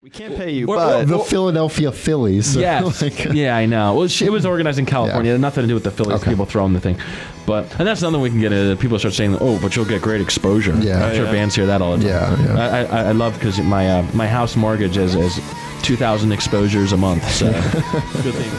We can't pay you, but the Philadelphia Phillies. So yes. Yeah, I know. Well, it was organized in California. It had nothing to do with the Phillies. Okay. People throwing the thing. And that's another we can get. People start saying, oh, but you'll get great exposure. Yeah. I'm sure bands hear that all the time. Yeah. I love because my house mortgage is 2,000 exposures a month. So good thing.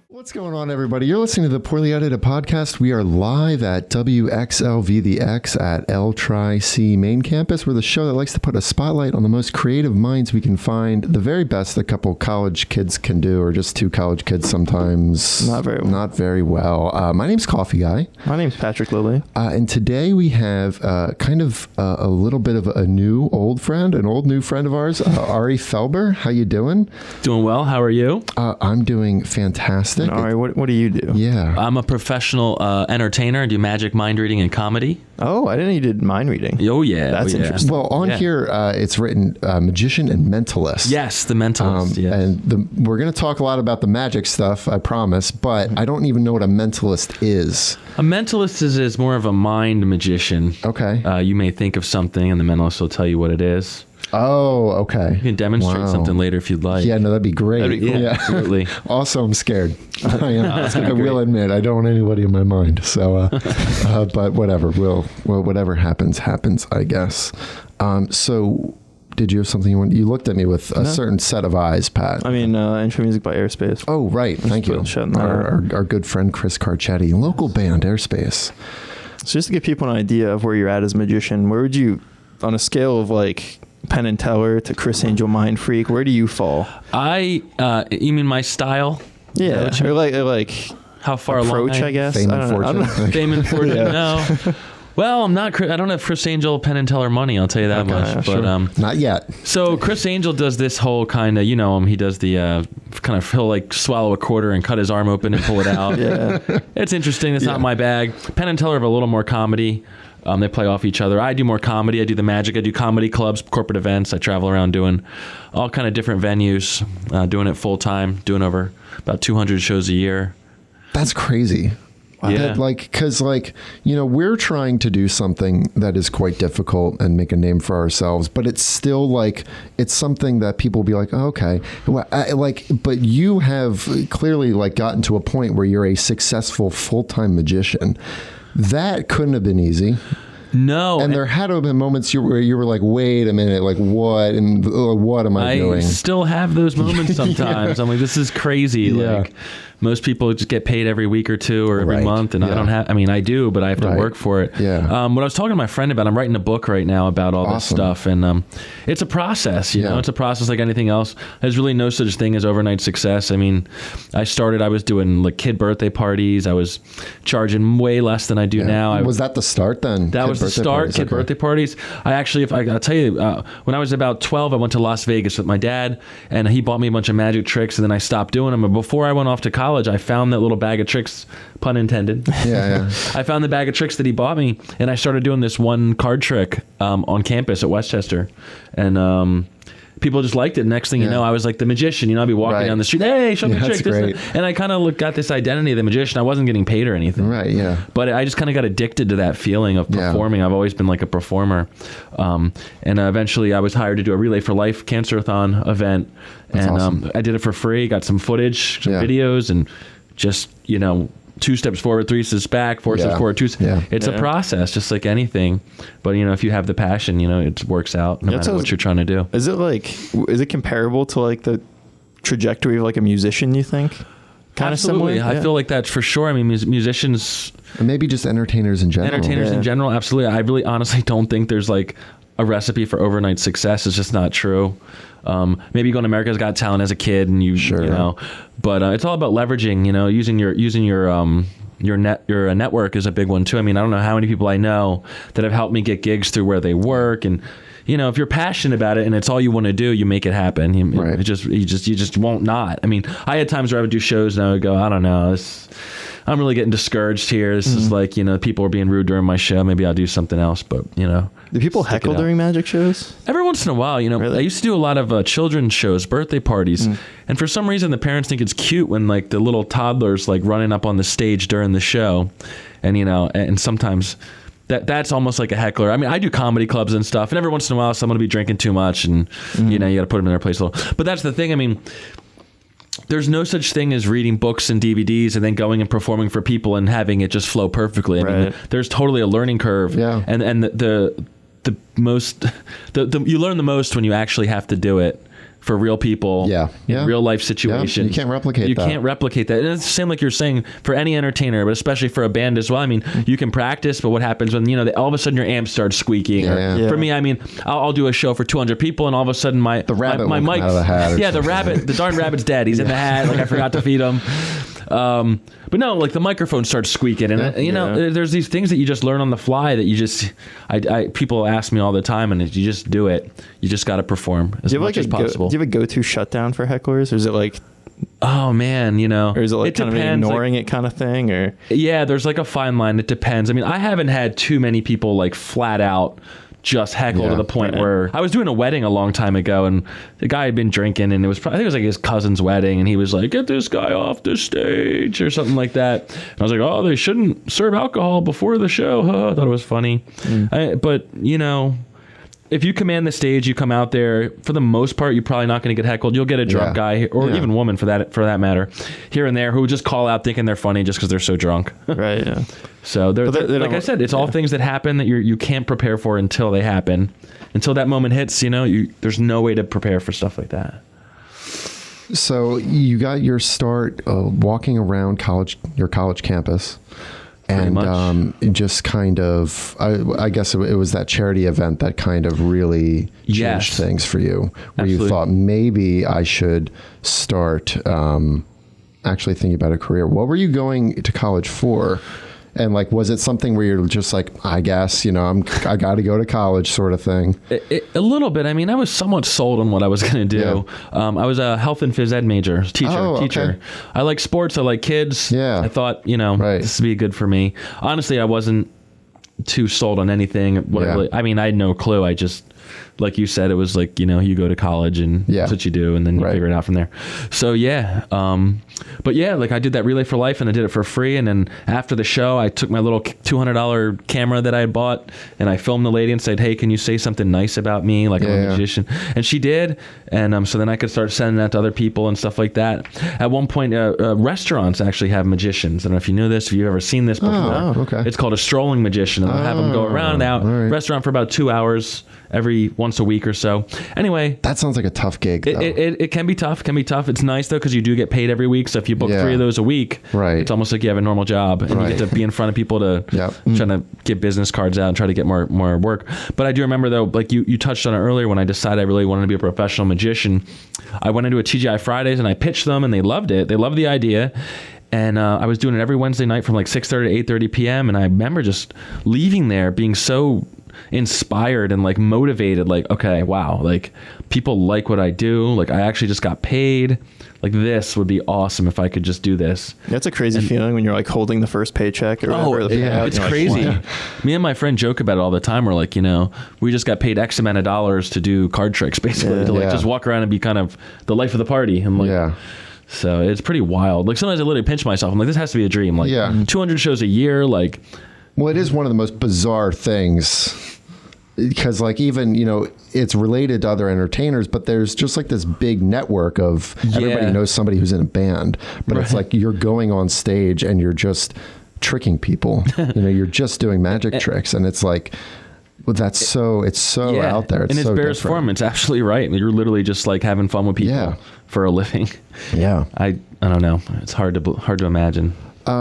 What's going on, everybody? You're listening to the Poorly Edited Podcast. We are live at WXLV The X at L-Tri-C main campus. We're the show that likes to put a spotlight on the most creative minds we can find, the very best a couple college kids can do, or just two college kids sometimes. Not very well. My name's Coffee Guy. My name's Patrick Lilly. And today we have kind of a little bit of a new old friend, an old new friend of ours, Ari Felber. How you doing? Doing well. How are you? I'm doing fantastic. All right, what do you do? Yeah. I'm a professional entertainer. I do magic, mind reading, and comedy. Oh, I didn't know you did mind reading. Oh, yeah. That's interesting. Well, on here, it's written magician and mentalist. Yes, the mentalist. Yes. And we're going to talk a lot about the magic stuff, I promise, but I don't even know what a mentalist is. A mentalist is more of a mind magician. Okay. You may think of something, and the mentalist will tell you what it is. Oh, okay. You can demonstrate something later if you'd like. Yeah, no, that'd be great. That'd be cool. Yeah, absolutely. Also, I'm scared. I will admit, I don't want anybody in my mind. So, but whatever. Whatever happens, I guess. So, did you have something you want? You looked at me with a certain set of eyes, Pat. I mean, intro music by Airspace. Oh, right. Thank you. Our good friend Chris Carcetti, local band Airspace. So just to give people an idea of where you're at as a magician, where would you, on a scale of like Penn and Teller to Chris Angel Mind Freak, where do you fall? You mean my style? Yeah, or like how far approach, along I guess. Fame and fortune. Fame and fortune. Yeah. No. Well, I don't have Chris Angel, Penn and Teller money. I'll tell you that much. Sure. But Not yet. So Chris Angel does this whole kind of, you know him. He does the he'll like swallow a quarter and cut his arm open and pull it out. Yeah, it's interesting. It's not my bag. Penn and Teller have a little more comedy. They play off each other. I do more comedy. I do the magic. I do comedy clubs, corporate events. I travel around doing all kind of different venues, doing it full time, doing over about 200 shows a year. That's crazy. Yeah. Because we're trying to do something that is quite difficult and make a name for ourselves, but it's still it's something that people will be like, oh, okay. Well, but you have clearly gotten to a point where you're a successful full-time magician. That couldn't have been easy. No. And there had to have been moments where you were like, wait a minute, what? And what am I doing? I still have those moments sometimes. I'm like, this is crazy. Yeah. Most people just get paid every week or two or every month. And I don't have, I do, but I have to work for it. Yeah. What I was talking to my friend about, I'm writing a book right now about all this stuff. And it's a process, you know, it's a process like anything else. There's really no such thing as overnight success. I mean, I was doing kid birthday parties. I was charging way less than I do now. Was that the start then? That was the start, kid birthday parties. I'll tell you, when I was about 12, I went to Las Vegas with my dad, and he bought me a bunch of magic tricks, and then I stopped doing them. And before I went off to college, I found that little bag of tricks, pun intended. Yeah. I found the bag of tricks that he bought me, and I started doing this one card trick on campus at Westchester, and people just liked it. Next thing you know, I was like the magician. I'd be walking down the street, hey, show me a trick. Great. And I kind of got this identity of the magician. I wasn't getting paid or anything. Right, yeah. But I just kind of got addicted to that feeling of performing. I've always been like a performer. And eventually I was hired to do a Relay for Life Cancer-a-thon event. That's awesome. I did it for free, got some footage, some videos, and just, 2 steps forward, 3 steps back, 4 steps forward, 2 steps. Yeah. It's a process, just like anything. But, if you have the passion, it works out no matter what you're trying to do. Is it comparable to the trajectory of a musician, you think? Kind of similar? I feel like that's for sure. I mean, musicians... And maybe just entertainers in general. In general, absolutely. I really honestly don't think there's a recipe for overnight success. It's just not true. Maybe you go on America's Got Talent as a kid and you know, but it's all about leveraging, using your network is a big one too. I mean, I don't know how many people I know that have helped me get gigs through where they work, and if you're passionate about it and it's all you want to do, you make it happen. You just won't not. I mean, I had times where I would do shows and I would go, I don't know, I'm really getting discouraged here. This is people are being rude during my show. Maybe I'll do something else, but Do people heckle during magic shows? Every once in a while, Really? I used to do a lot of children's shows, birthday parties, and for some reason the parents think it's cute when the little toddlers running up on the stage during the show, and and sometimes that's almost like a heckler. I mean, I do comedy clubs and stuff, and every once in a while someone will be drinking too much, and you got to put them in their place a little. But that's the thing. I mean, there's no such thing as reading books and DVDs and then going and performing for people and having it just flow perfectly. I mean, there's totally a learning curve. Yeah. And the most you learn the most when you actually have to do it for real people, in real life situations. Yeah. You can't replicate that. You can't replicate that. And it's the same like you're saying for any entertainer, but especially for a band as well. I mean, you can practice, but what happens when, all of a sudden your amp starts squeaking? For me, I mean, I'll do a show for 200 people and all of a sudden my mic, out of the hat the darn rabbit's dead. He's in the hat. Like I forgot to feed him. But no, like the microphone starts squeaking, and there's these things that you just learn on the fly that you just, people ask me all the time, and you just do it. You just got to perform as much as possible. Do you have a go-to shutdown for hecklers, or is it like, oh man, or is it like kind of ignoring it kind of thing, or? Yeah, there's like a fine line. It depends. I mean, I haven't had too many people like flat out just heckle to the point where I was doing a wedding a long time ago, and the guy had been drinking, and I think it was like his cousin's wedding, and he was like, "Get this guy off the stage," or something like that. And I was like, "Oh, they shouldn't serve alcohol before the show." I thought it was funny. But if you command the stage, you come out there, for the most part, you're probably not going to get heckled. You'll get a drunk guy, or even woman for that matter, here and there, who will just call out thinking they're funny just because they're so drunk. Right. Yeah. So they're like I said, it's all things that happen that you can't prepare for until they happen. Until that moment hits, there's no way to prepare for stuff like that. So you got your start walking around your college campus. And just kind of, I guess it was that charity event that kind of really changed things for you, where you thought maybe I should start actually thinking about a career. What were you going to college for? And like, was it something where you're just like, I guess, I got to go to college sort of thing? A little bit. I mean, I was somewhat sold on what I was going to do. Yeah. I was a health and phys ed major, teacher. Okay. I like sports. I like kids. Yeah. I thought, this would be good for me. Honestly, I wasn't too sold on anything. I mean, I had no clue. I just, like you said, it was like, you go to college and that's what you do, and then you figure it out from there. So but like I did that Relay for Life, and I did it for free. And then after the show, I took my little $200 camera that I had bought, and I filmed the lady and said, "Hey, can you say something nice about me? Like I'm a magician." And she did. And so then I could start sending that to other people and stuff like that. At one point, restaurants actually have magicians. I don't know if you knew this, if you've ever seen this before. Oh, okay. It's called a strolling magician. And they'll have them go around and restaurant for about 2 hours every once a week or so. Anyway, that sounds like a tough gig, though. It can be tough. It's nice though, because you do get paid every week. So if you book 3 of those a week, it's almost like you have a normal job, and you get to be in front of people to trying to get business cards out and try to get more work. But I do remember though, like you touched on it earlier, when I decided I really wanted to be a professional magician, I went into a TGI Fridays and I pitched them, and they loved it. They loved the idea. And I was doing it every Wednesday night from like 6:30 to 8:30 p.m. And I remember just leaving there being so inspired and like motivated, like, okay, wow, like people like what I do. Like I actually just got paid. Like this would be awesome if I could just do this. That's a crazy feeling when you're like holding the first paycheck or whatever. It's crazy. Like, me and my friend joke about it all the time. We're like, we just got paid X amount of dollars to do card tricks, basically, to like just walk around and be kind of the life of the party. I'm like, so it's pretty wild. Like sometimes I literally pinch myself. I'm like, this has to be a dream. Like 200 shows a year. Like, well, it is one of the most bizarre things, because like even, it's related to other entertainers, but there's just like this big network of everybody knows somebody who's in a band, but it's like you're going on stage and you're just tricking people. You're just doing magic tricks, and it's like, well, it's so out there. It's and it's so Bear's form. It's absolutely right. You're literally just like having fun with people for a living. Yeah. I don't know. It's hard to imagine.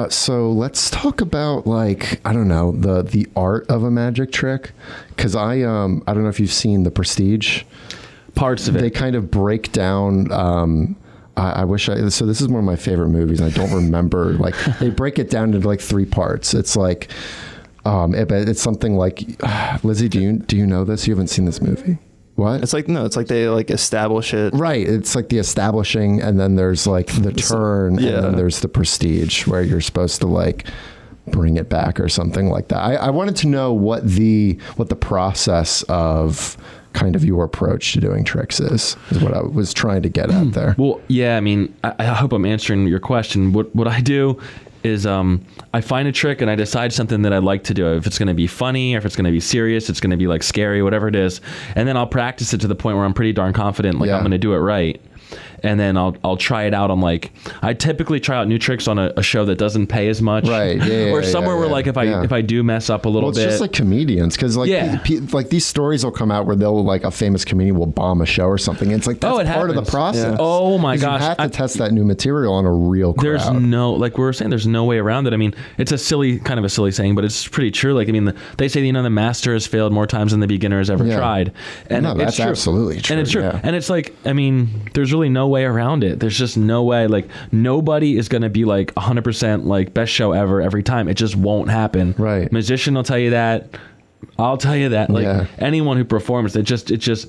So let's talk about like, I don't know, the art of a magic trick. Cause I don't know if you've seen The Prestige. Parts of it. They kind of break down, so this is one of my favorite movies, and I don't remember, like they break it down into like 3 parts. It's like, it's something like, Llizzy, do you know this? You haven't seen this movie? What? It's like they like establish it. Right. It's like the establishing, and then there's like the turn, and then there's the prestige, where you're supposed to like bring it back or something like that. I wanted to know what the process of kind of your approach to doing tricks is what I was trying to get at there. Well, yeah, I mean, I hope I'm answering your question. What I do is I find a trick and I decide something that I'd like to do. If it's going to be funny or if it's going to be serious, it's going to be like scary, whatever it is. And then I'll practice it to the point where I'm pretty darn confident, like I'm going to do it right. And then I'll try it out on I typically try out new tricks on a show that doesn't pay as much. Right. Yeah, or somewhere where if I do mess up a little bit. It's just like comedians. Cause these stories will come out where they'll a famous comedian will bomb a show or something. And it's like, that's part of the process. Yeah. Oh my gosh. You have to test that new material on a real crowd. There's no, like we were saying, there's no way around it. I mean, it's kind of a silly saying, but it's pretty true. They say, the master has failed more times than the beginner has ever tried. And that's true. absolutely true. And it's true. Yeah. And it's there's really no way around it. There's just no way. Nobody is going to be 100% best show ever every time. It just won't happen. Right. Musician will tell you that. I'll tell you that. Anyone who performs, it's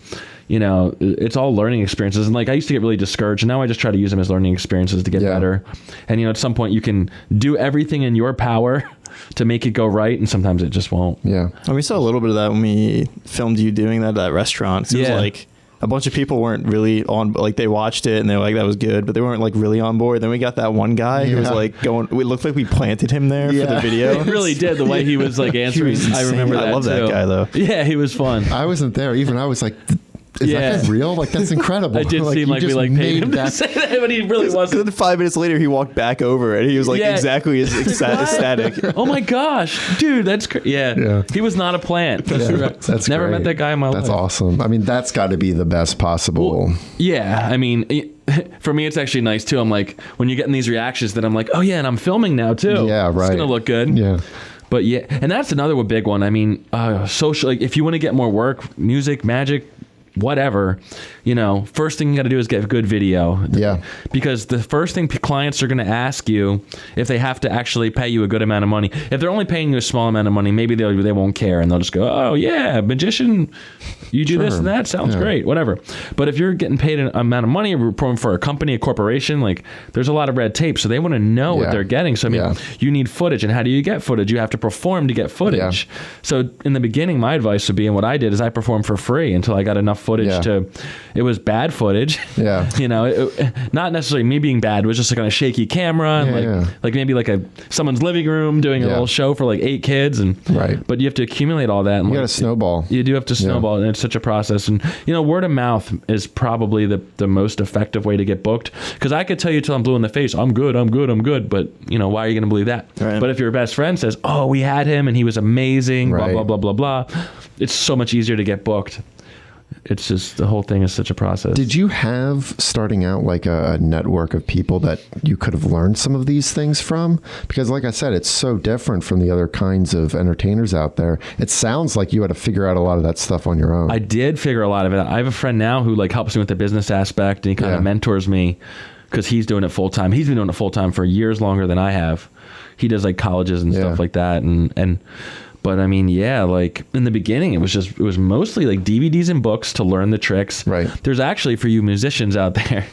all learning experiences. And I used to get really discouraged, and now I just try to use them as learning experiences to get better. And at some point you can do everything in your power to make it go right, and sometimes it just won't. Yeah. And we saw a little bit of that when we filmed you doing that at that restaurant. It was a bunch of people weren't really on, they watched it and they were like, that was good, but they weren't really on board. Then we got that one guy who was going, it looked like we planted him there for the video. It really did, the way he was answering. I remember that. I love that guy though. Yeah, he was fun. I wasn't there. Even I was like, is that real? That's incredible. It did seem like we paid him to say that, but he really wasn't. Then 5 minutes later, he walked back over and he was exactly as ecstatic. Oh my gosh, dude, that's crazy. Yeah. He was not a plant. That's never met that guy in my life. That's awesome. I mean, that's got to be the best possible. Well, yeah, I mean, for me, it's actually nice too. I'm when you get in these reactions, that I'm oh yeah, and I'm filming now too. Yeah, right. It's gonna look good. Yeah. But yeah, and that's another big one. I mean, social. If you want to get more work, music, magic, whatever, first thing you got to do is get a good video. Yeah. Because the first thing clients are going to ask you, if they have to actually pay you a good amount of money, if they're only paying you a small amount of money, maybe they won't care and they'll just go, oh yeah, magician, you do this and that, sounds great, whatever. But if you're getting paid an amount of money, performing for a company, a corporation, there's a lot of red tape, so they want to know what they're getting. So you need footage, and how do you get footage? You have to perform to get footage. Yeah. So in the beginning, my advice would be, and what I did is I performed for free until I got enough footage it was bad footage. Yeah. Not necessarily me being bad. It was just on a shaky camera and maybe someone's living room doing a little show for 8 kids but you have to accumulate all that. And you got to snowball. You do have to snowball, and it's such a process. And word of mouth is probably the most effective way to get booked, because I could tell you till I'm blue in the face, I'm good, but why are you going to believe that? Right. But if your best friend says, oh, we had him and he was amazing, blah, blah, blah, blah, blah, it's so much easier to get booked. It's just, the whole thing is such a process. Did you have, starting out, a network of people that you could have learned some of these things from? Because like I said, it's so different from the other kinds of entertainers out there. It sounds like you had to figure out a lot of that stuff on your own. I did figure a lot of it out. I have a friend now who helps me with the business aspect, and he kind of mentors me because he's doing it full time. He's been doing it full time for years longer than I have. He does colleges and stuff like that. But I mean, in the beginning, it was mostly DVDs and books to learn the tricks. Right. There's actually, for you musicians out there,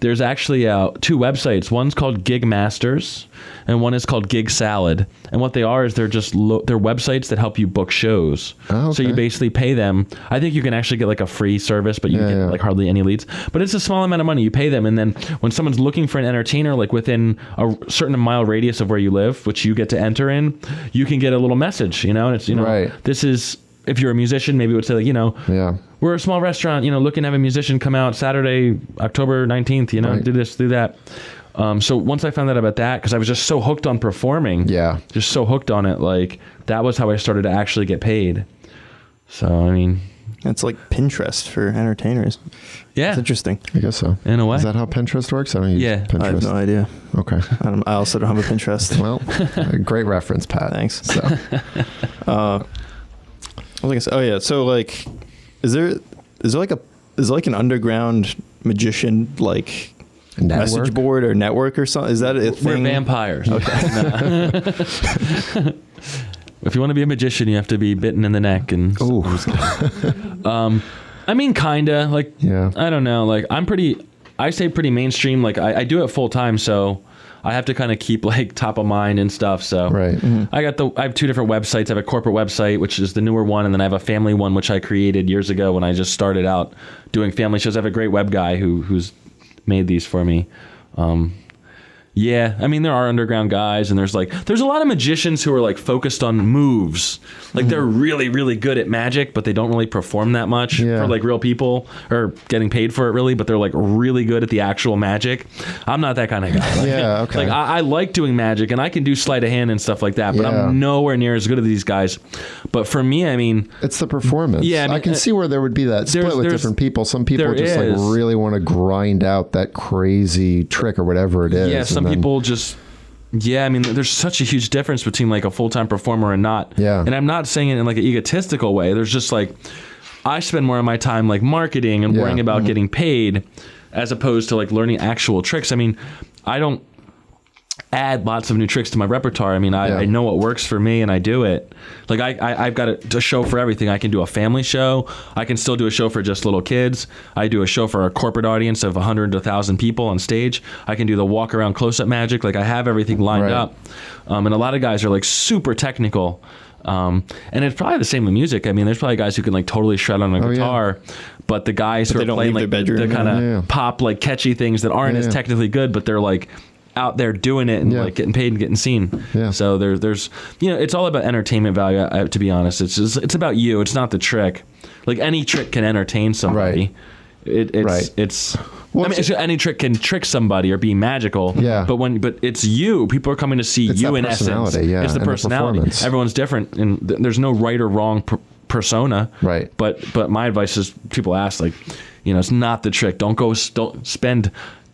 there's actually 2 websites. One's called Gig Masters, and one is called Gig Salad. And what they are is they're just they're websites that help you book shows. Oh, okay. So you basically pay them. I think you can actually get a free service, but you get hardly any leads. But it's a small amount of money. You pay them, and then when someone's looking for an entertainer within a certain mile radius of where you live, which you get to enter in, you can get a little message. And it's this is, if you're a musician, maybe it would say we're a small restaurant, looking to have a musician come out Saturday, October 19th, do this, do that. So once I found out about that, because I was just so hooked on performing, just so hooked on it, that was how I started to actually get paid. So, I mean, it's like Pinterest for entertainers. Yeah. It's interesting. I guess so. In a way. Is that how Pinterest works? I don't use Pinterest. I have no idea. Okay. I also don't have a Pinterest. Well, great reference, Pat. Thanks. So, I was going to say, oh yeah. So is there an underground magician message board or network or something? Is that a thing? We're vampires. Okay. If you want to be a magician, you have to be bitten in the neck. And I mean, kinda. I don't know. I stay pretty mainstream. I do it full time, so I have to kind of keep top of mind and stuff. So I have 2 different websites. I have a corporate website, which is the newer one, and then I have a family one, which I created years ago when I just started out doing family shows. I have a great web guy who's made these for me. Yeah, I mean, there are underground guys, and there's a lot of magicians who are like focused on moves. Like they're really, really good at magic, but they don't really perform that much for like real people or getting paid for it really, but they're like really good at the actual magic. I'm not that kind of guy. Like, I like doing magic, and I can do sleight of hand and stuff like that, but I'm nowhere near as good as these guys. But for me, I mean... It's the performance. Yeah, I mean, I can see where there would be that split with different people. Some people just like really want to grind out that crazy trick or whatever it is. Yeah, some people just... Yeah, I mean, there's such a huge difference between like a full-time performer and not. Yeah. And I'm not saying it in like an egotistical way. There's just like, I spend more of my time like marketing and worrying about getting paid as opposed to like learning actual tricks. I mean, I don't add lots of new tricks to my repertoire. I mean, I know what works for me and I do it. Like I've got a show for everything. I can do a family show. I can still do a show for just little kids. I do a show for a corporate audience of 100 to 1,000 people on stage. I can do the walk around close-up magic. Like I have everything lined up. And a lot of guys are like super technical. And it's probably the same with music. I mean, there's probably guys who can like totally shred on a guitar, but the guys who are playing like the kind of pop, like catchy things that aren't as technically good, but they're like out there doing it and like getting paid and getting seen. So there's it's all about entertainment value. To be honest, it's about you. It's not the trick. Like any trick can entertain somebody. It's well, I mean, any trick can trick somebody or be magical. But it's you. People are coming to see you in essence. It's the personality. Everyone's different, and there's no right or wrong persona. But my advice is, people ask like, it's not the trick. Don't spend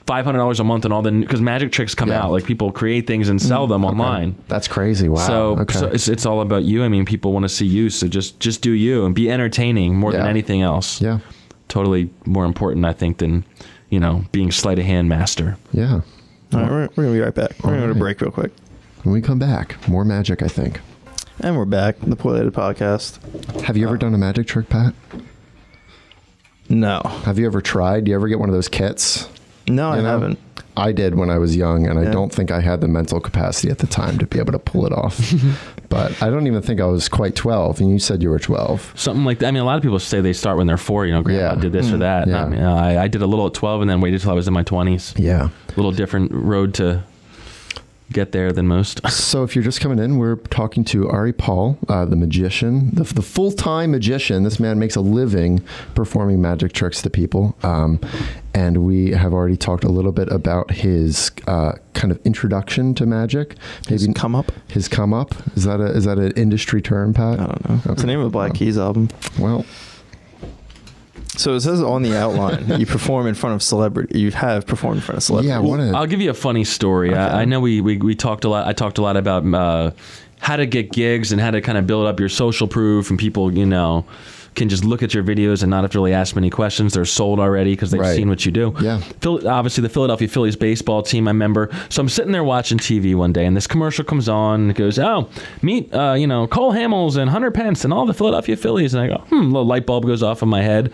$500 a month and all because magic tricks come out. Like people create things and sell them online. That's crazy. Wow. So it's all about you. I mean, people want to see you. So just do you and be entertaining more than anything else. Yeah. Totally more important, I think, than, being sleight of hand master. Yeah. All right. We're going to be right back. We're going to go to break real quick. When we come back, more magic, I think. And we're back. The Poilated Podcast. Have you ever done a magic trick, Pat? No. Have you ever tried? Do you ever get one of those kits? No, I haven't. I did when I was young, and I don't think I had the mental capacity at the time to be able to pull it off. But I don't even think I was quite 12, and you said you were 12. Something like that. I mean, a lot of people say they start when they're 4, grandpa did this or that. Yeah. I did a little at 12 and then waited till I was in my 20s. Yeah. A little different road to get there than most. So if you're just coming in, we're talking to Ari Paul, the magician, the full-time magician. This man makes a living performing magic tricks to people. And we have already talked a little bit about his kind of introduction to magic. Maybe his come up. His come up. Is that an industry term, Pat? I don't know. Okay. It's the name of the Black Keys album. Well. So it says on the outline, you perform in front of celebrity. You have performed in front of celebrity. Yeah, I'll give you a funny story. Okay. I know we talked a lot. I talked a lot about how to get gigs and how to kind of build up your social proof, and people, can just look at your videos and not have to really ask many questions. They're sold already because they've seen what you do. Yeah. Obviously, the Philadelphia Phillies baseball team, I remember. So I'm sitting there watching TV one day, and this commercial comes on, and it goes, meet, Cole Hamels and Hunter Pence and all the Philadelphia Phillies. And I go, a little light bulb goes off in my head.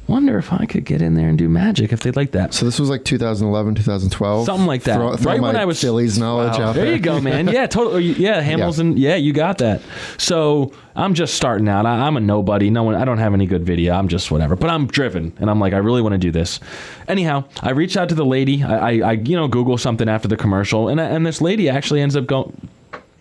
Wonder if I could get in there and do magic if they'd like that. So this was like 2011, 2012? Something like that. Throw right when I was... Phillies knowledge out there. There you go, man. Yeah, totally. Yeah, Hamilton. Yeah, you got that. So I'm just starting out. I'm a nobody. I don't have any good video. I'm just whatever. But I'm driven. And I'm like, I really want to do this. Anyhow, I reach out to the lady. I Google something after the commercial. And this lady actually ends up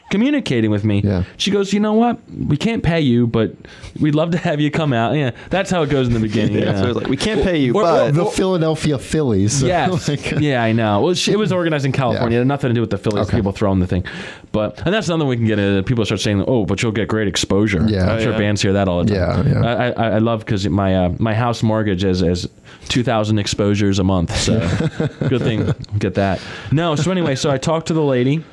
communicating with me. Yeah. She goes, you know what? We can't pay you, but we'd love to have you come out. Yeah, that's how it goes in the beginning. So it's like, we can't pay you, but the Philadelphia Phillies. So yes. Yeah, I know. Well, it was organized in California. It had nothing to do with the Phillies. Okay. People throwing the thing. And that's another we can get into. People start saying, but you'll get great exposure. Yeah. I'm sure bands hear that all the time. Yeah. I love, because my house mortgage is 2,000 exposures a month. So good thing get that. No. So anyway, I talked to the lady.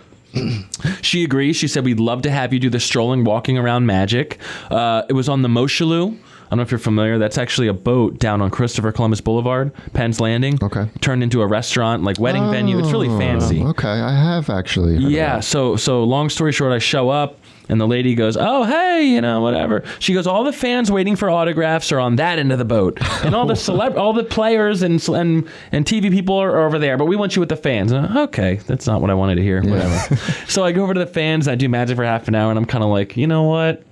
She agrees. She said, we'd love to have you do the strolling, walking around magic. It was on the Moshulu. I don't know if you're familiar. That's actually a boat down on Christopher Columbus Boulevard, Penn's Landing. Okay. Turned into a restaurant, like wedding venue. It's really fancy. Okay. I have actually heard of that. So long story short, I show up. And the lady goes, oh, hey, whatever. She goes, all the fans waiting for autographs are on that end of the boat. And all the all the players and TV people are over there. But we want you with the fans. Okay, that's not what I wanted to hear. Yeah. Whatever. So I go over to the fans. I do magic for half an hour. And I'm kind of like, you know what?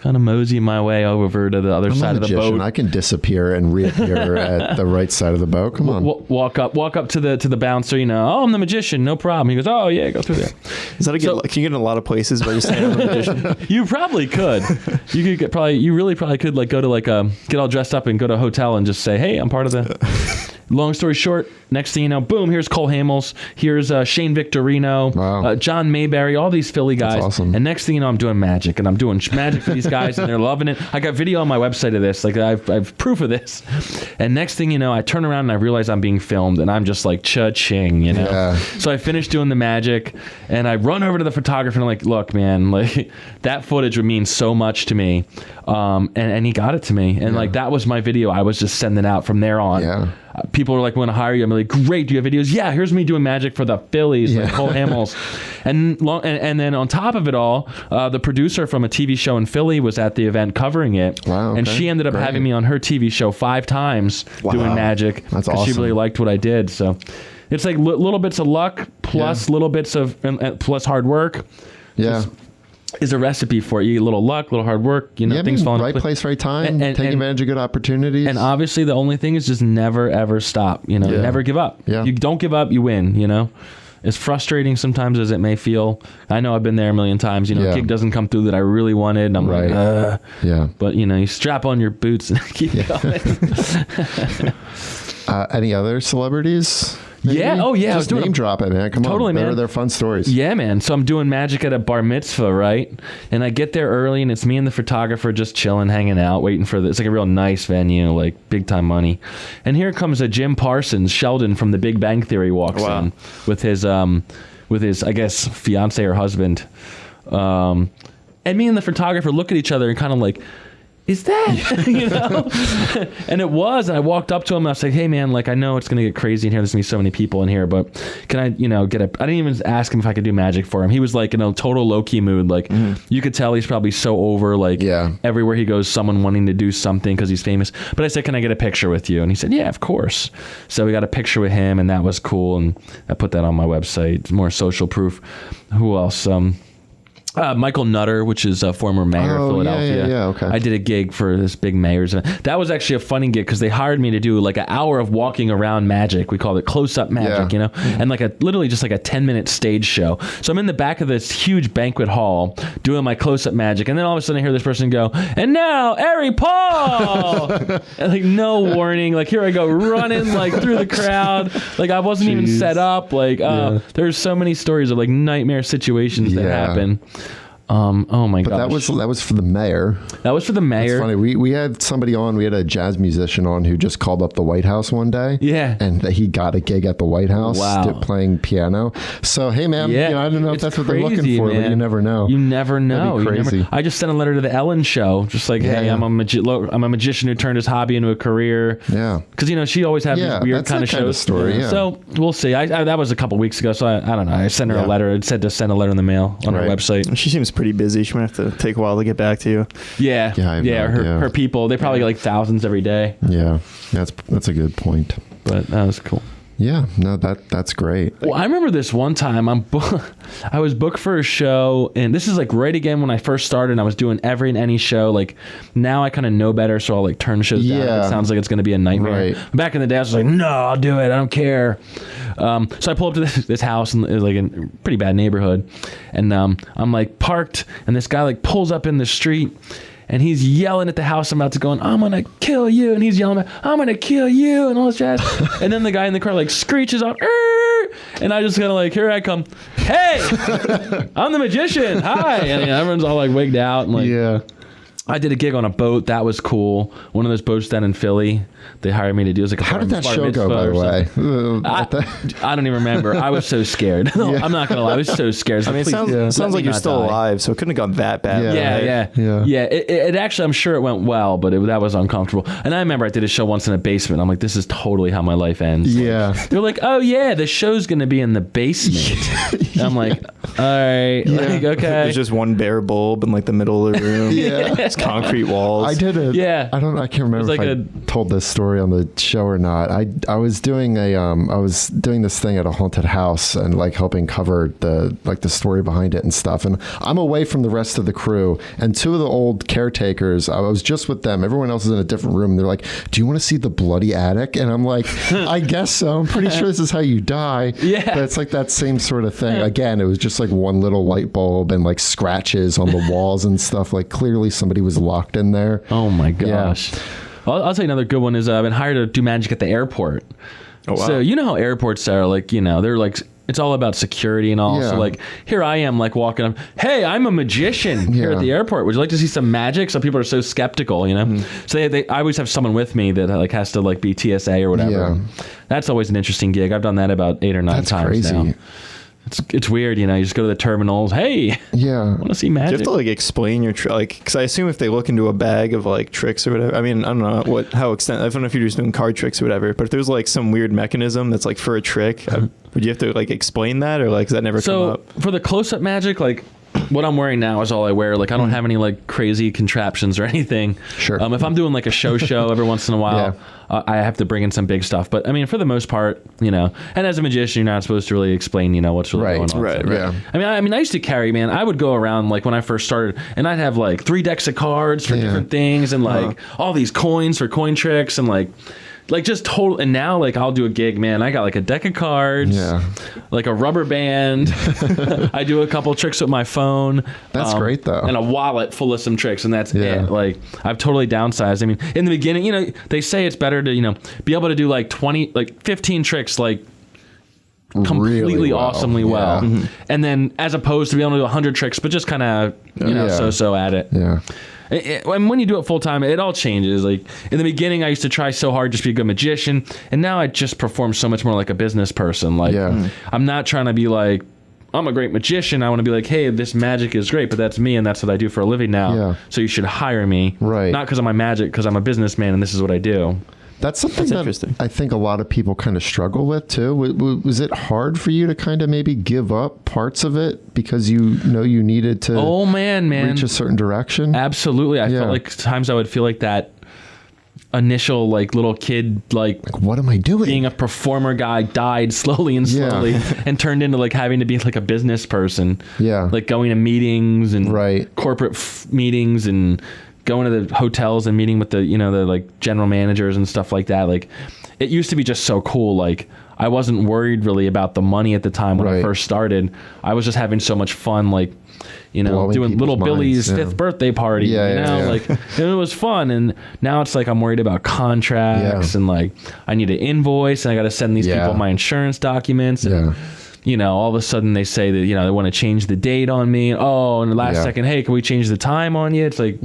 kind of mosey my way over to the other side of the boat. I can disappear and reappear at the right side of the boat. Come on. Walk up to the bouncer, Oh, I'm the magician, no problem. He goes, oh yeah, go through there. Is that can you get in a lot of places by just saying I'm a magician? You probably could. You really probably could go to get all dressed up and go to a hotel and just say, hey, I'm part of the... Long story short, next thing you know, boom, here's Cole Hamels, here's Shane Victorino, wow. John Mayberry, all these Philly guys. That's awesome. And next thing you know, I'm doing magic, and I'm doing magic for these guys, and they're loving it. I got video on my website of this. I've proof of this. And next thing you know, I turn around and I realize I'm being filmed, and I'm just like, cha-ching, Yeah. So I finish doing the magic, and I run over to the photographer, and I'm like, look, man, that footage would mean so much to me. And he got it to me. And that was my video I was just sending out from there on. Yeah. People were like, want to hire you? I'm like, great. Do you have videos? Yeah, here's me doing magic for the Phillies, Cole Hamels. And then on top of it all, the producer from a TV show in Philly was at the event covering it. Wow. Okay. And she ended up having me on her TV show 5 times doing magic. That's awesome. She really liked what I did. So it's like little bits of luck plus little bits of plus hard work. Yeah. Is a recipe for it. You get a little luck, a little hard work, things falling right place, right time, taking advantage of good opportunities. And obviously the only thing is just never ever stop, never give up. Yeah. You don't give up, you win, As frustrating sometimes as it may feel. I know I've been there a million times, a gig doesn't come through that I really wanted, and I'm like, yeah. But you strap on your boots and keep going. Any other celebrities? Maybe? Yeah. Oh, yeah. Just name drop it, man. Come totally, on. Man. They're fun stories. Yeah, man. So I'm doing magic at a bar mitzvah, right? And I get there early, and it's me and the photographer just chilling, hanging out, waiting for this. It's like a real nice venue, like big time money. And here comes a Jim Parsons, Sheldon from The Big Bang Theory, walks in with his, I guess, fiance or husband. And me and the photographer look at each other and kind of like, is that, And it was, and I walked up to him and I was like, hey man, I know it's going to get crazy in here. There's going to be so many people in here, but can I, I didn't even ask him if I could do magic for him. He was in a total low key mood. You could tell he's probably so over, everywhere he goes, someone wanting to do something because he's famous. But I said, can I get a picture with you? And he said, yeah, of course. So we got a picture with him, and that was cool. And I put that on my website, more social proof. Who else? Michael Nutter, which is a former mayor of Philadelphia. Yeah, okay. I did a gig for this big mayor's event. That was actually a funny gig because they hired me to do an hour of walking around magic. We called it close-up magic, and literally just a 10-minute stage show. So I'm in the back of this huge banquet hall doing my close-up magic, and then all of a sudden I hear this person go, and now, Ari Paul! And no warning. Here I go running through the crowd. I wasn't even set up. There's so many stories of nightmare situations that happen. Oh my gosh. But that was for the mayor. That was for the mayor. That's funny. We had somebody on. We had a jazz musician on who just called up the White House one day. Yeah. And he got a gig at the White House playing piano. So, hey, man, I don't know if that's what they're looking for, but you never know. You never know. That'd be crazy. I just sent a letter to the Ellen show, just hey, I'm a magician who turned his hobby into a career. Yeah. Because, she always has these weird kind of shows. Story, yeah. So we'll see. That was a couple weeks ago, so I don't know. I sent her a letter. It said to send a letter in the mail on her website. She seems pretty busy. She might have to take a while to get back to you. Yeah. Her people, they probably get thousands every day. Yeah. That's a good point. But that was cool. Yeah, no, that's great. Well, I remember this one time I was booked for a show, and this is right again when I first started. I was doing every and any show. Now I kind of know better, so I'll turn shows down. If it sounds like it's going to be a nightmare. Right. Back in the day, I was like, no, I'll do it. I don't care. So I pull up to this house in a pretty bad neighborhood, and I'm parked, and this guy pulls up in the street. And he's yelling at the house I'm about to go in, I'm going to kill you. And he's yelling, I'm going to kill you. And all this jazz. And then the guy in the car screeches out, and I just kind of here I come. Hey, I'm the magician. Hi. And everyone's all wigged out. And I did a gig on a boat. That was cool. One of those boats down in Philly. They hired me to do. It was How did that show go, by the way? I don't even remember. I was so scared. I'm not going to lie. I was so scared. It sounds like you're still alive, so it couldn't have gone that bad. Yeah. It actually, I'm sure it went well, but that was uncomfortable. And I remember I did a show once in a basement. I'm like, this is totally how my life ends. Yeah. They're like, oh yeah, the show's going to be in the basement. I'm like, all right. Okay. There's just one bare bulb in the middle of the room. Yeah. Just concrete walls. I did it. Yeah. I can't remember like if I told this story on the show or not. I was doing this thing at a haunted house and like helping cover the story behind it and stuff. And I'm away from the rest of the crew, and two of the old caretakers, I was just with them. Everyone else is in a different room. And they're like, "Do you want to see the bloody attic?" And I'm like, "I guess so. I'm pretty sure this is how you die." Yeah. But it's like that same sort of thing. Again, it was just like one little light bulb and like scratches on the walls and stuff. Like clearly somebody was locked in there. Oh my gosh. Yeah. I'll tell you another good one is I've been hired to do magic at the airport. Oh, wow. So you know how airports are, like, they're like, it's all about security and all. Yeah. So like here I am like walking up, hey, I'm a magician here at the airport. Would you like to see some magic? So people are so skeptical, So I always have someone with me that like has to like be TSA or whatever. Yeah. That's always an interesting gig. I've done that about 8 or 9 times crazy. Now. It's weird, you just go to the terminals. Hey, I want to see magic. Do you have to like explain your trick? Because I assume if they look into a bag of like tricks or whatever, I mean, I don't know how extent. I don't know if you're just doing card tricks or whatever. But if there's like some weird mechanism that's like for a trick, would you have to like explain that, or like does that never come up? For the close-up magic, like what I'm wearing now is all I wear. Like I don't have any like crazy contraptions or anything. Sure. If I'm doing like a show every once in a while, I have to bring in some big stuff. But I mean, for the most part, and as a magician, you're not supposed to really explain, what's really going on. Right. Yeah. I mean, I used to carry, man. I would go around like when I first started, and I'd have like 3 decks of cards for different things, and like all these coins for coin tricks, and like just total. And now like I'll do a gig, man, I got like a deck of cards, like a rubber band. I do a couple tricks with my phone. That's great though. And a wallet full of some tricks, and that's it. Like I've totally downsized. I mean, in the beginning, they say it's better to, be able to do like 15 tricks like completely really awesomely well. Mm-hmm. And then as opposed to be able to do 100 tricks, but just kind of, so at it. Yeah. And when you do it full time, it all changes. Like in the beginning, I used to try so hard just to be a good magician, and now I just perform so much more like a business person. Like I'm not trying to be like, I'm a great magician. I want to be like, hey, this magic is great, but that's me, and that's what I do for a living now. Yeah. So you should hire me, right? Not because of my magic, because I'm a businessman, and this is what I do. That's something that I think a lot of people kind of struggle with too. Was it hard for you to kind of maybe give up parts of it because you needed to reach a certain direction? Absolutely. I felt like times I would feel like that initial like little kid like what am I doing? Being a performer guy died slowly and and turned into like having to be like a business person. Yeah. Like going to meetings and corporate meetings and going to the hotels and meeting with the the like general managers and stuff like that. Like it used to be just so cool. Like I wasn't worried really about the money at the time when I first started. I was just having so much fun, like doing little Billy's 5th birthday party. Like it was fun. And now it's like I'm worried about contracts and like I need an invoice and I got to send these people my insurance documents. And, all of a sudden they say that, they want to change the date on me. Oh, and the last second, hey, can we change the time on you? It's like,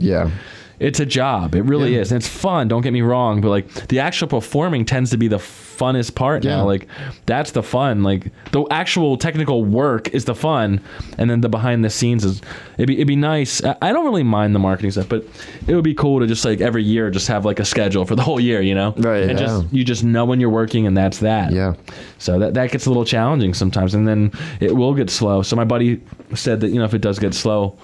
it's a job. It really is. And it's fun. Don't get me wrong. But like the actual performing tends to be the funnest part now. Like that's the fun. Like the actual technical work is the fun. And then the behind the scenes is, it'd be nice. I don't really mind the marketing stuff, but it would be cool to just like every year, just have like a schedule for the whole year, Right. And you just know when you're working and that's that. Yeah. So that gets a little challenging sometimes. And then it will get slow. So my buddy said that, if it does get slow,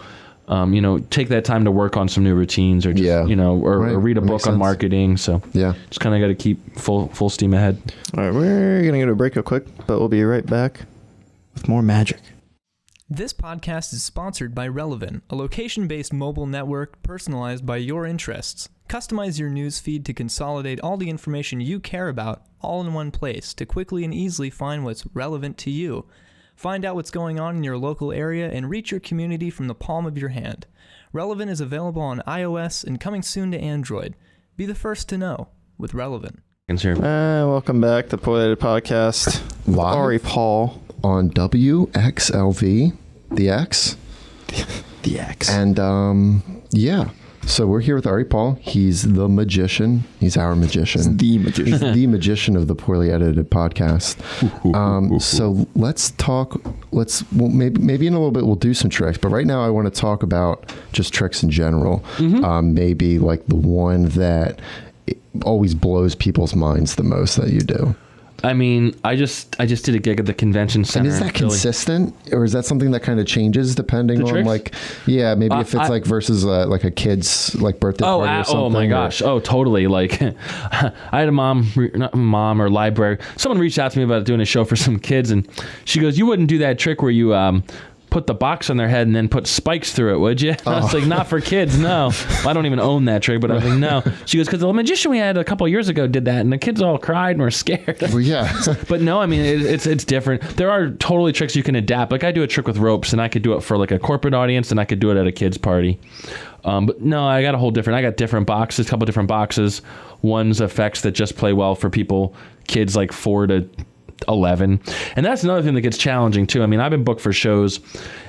take that time to work on some new routines or just, or read a book on marketing. So just kind of got to keep full steam ahead. All right. We're going to go to a break real quick, but we'll be right back with more magic. This podcast is sponsored by Relevant, a location-based mobile network personalized by your interests. Customize your news feed to consolidate all the information you care about all in one place to quickly and easily find what's relevant to you. Find out what's going on in your local area and reach your community from the palm of your hand. Relevant is available on iOS and coming soon to Android. Be the first to know with Relevant. Welcome back to Poetic Podcast. Live Ari Paul on WXLV, the X. The X. And so we're here with Ari Paul. He's the magician. He's our magician. The magician. He's the magician of the Poorly Edited Podcast. So let's talk. Maybe in a little bit we'll do some tricks, but right now I want to talk about just tricks in general. Maybe like the one that always blows people's minds the most that you do. I mean, I just did a gig at the convention center. And is that consistent, or is that something that kind of changes depending on tricks? like, yeah, maybe if it's like versus like a kid's like birthday party or something? Oh my gosh! Oh, totally. Like, I had a not mom or library. Someone reached out to me about doing a show for some kids, and she goes, "You wouldn't do that trick where you put the box on their head and then put spikes through it, would you?" I was like, not for kids, no. Well, I don't even own that trick, but I was like, no. She goes, because the magician we had a couple of years ago did that, and the kids all cried and were scared. Well, yeah. But no, I mean, it's different. There are totally tricks you can adapt. Like I do a trick with ropes, and I could do it for like a corporate audience, and I could do it at a kid's party. But no, I got different boxes, a couple different boxes. One's effects that just play well for kids like 4 to 11. And that's another thing that gets challenging too. I mean, I've been booked for shows,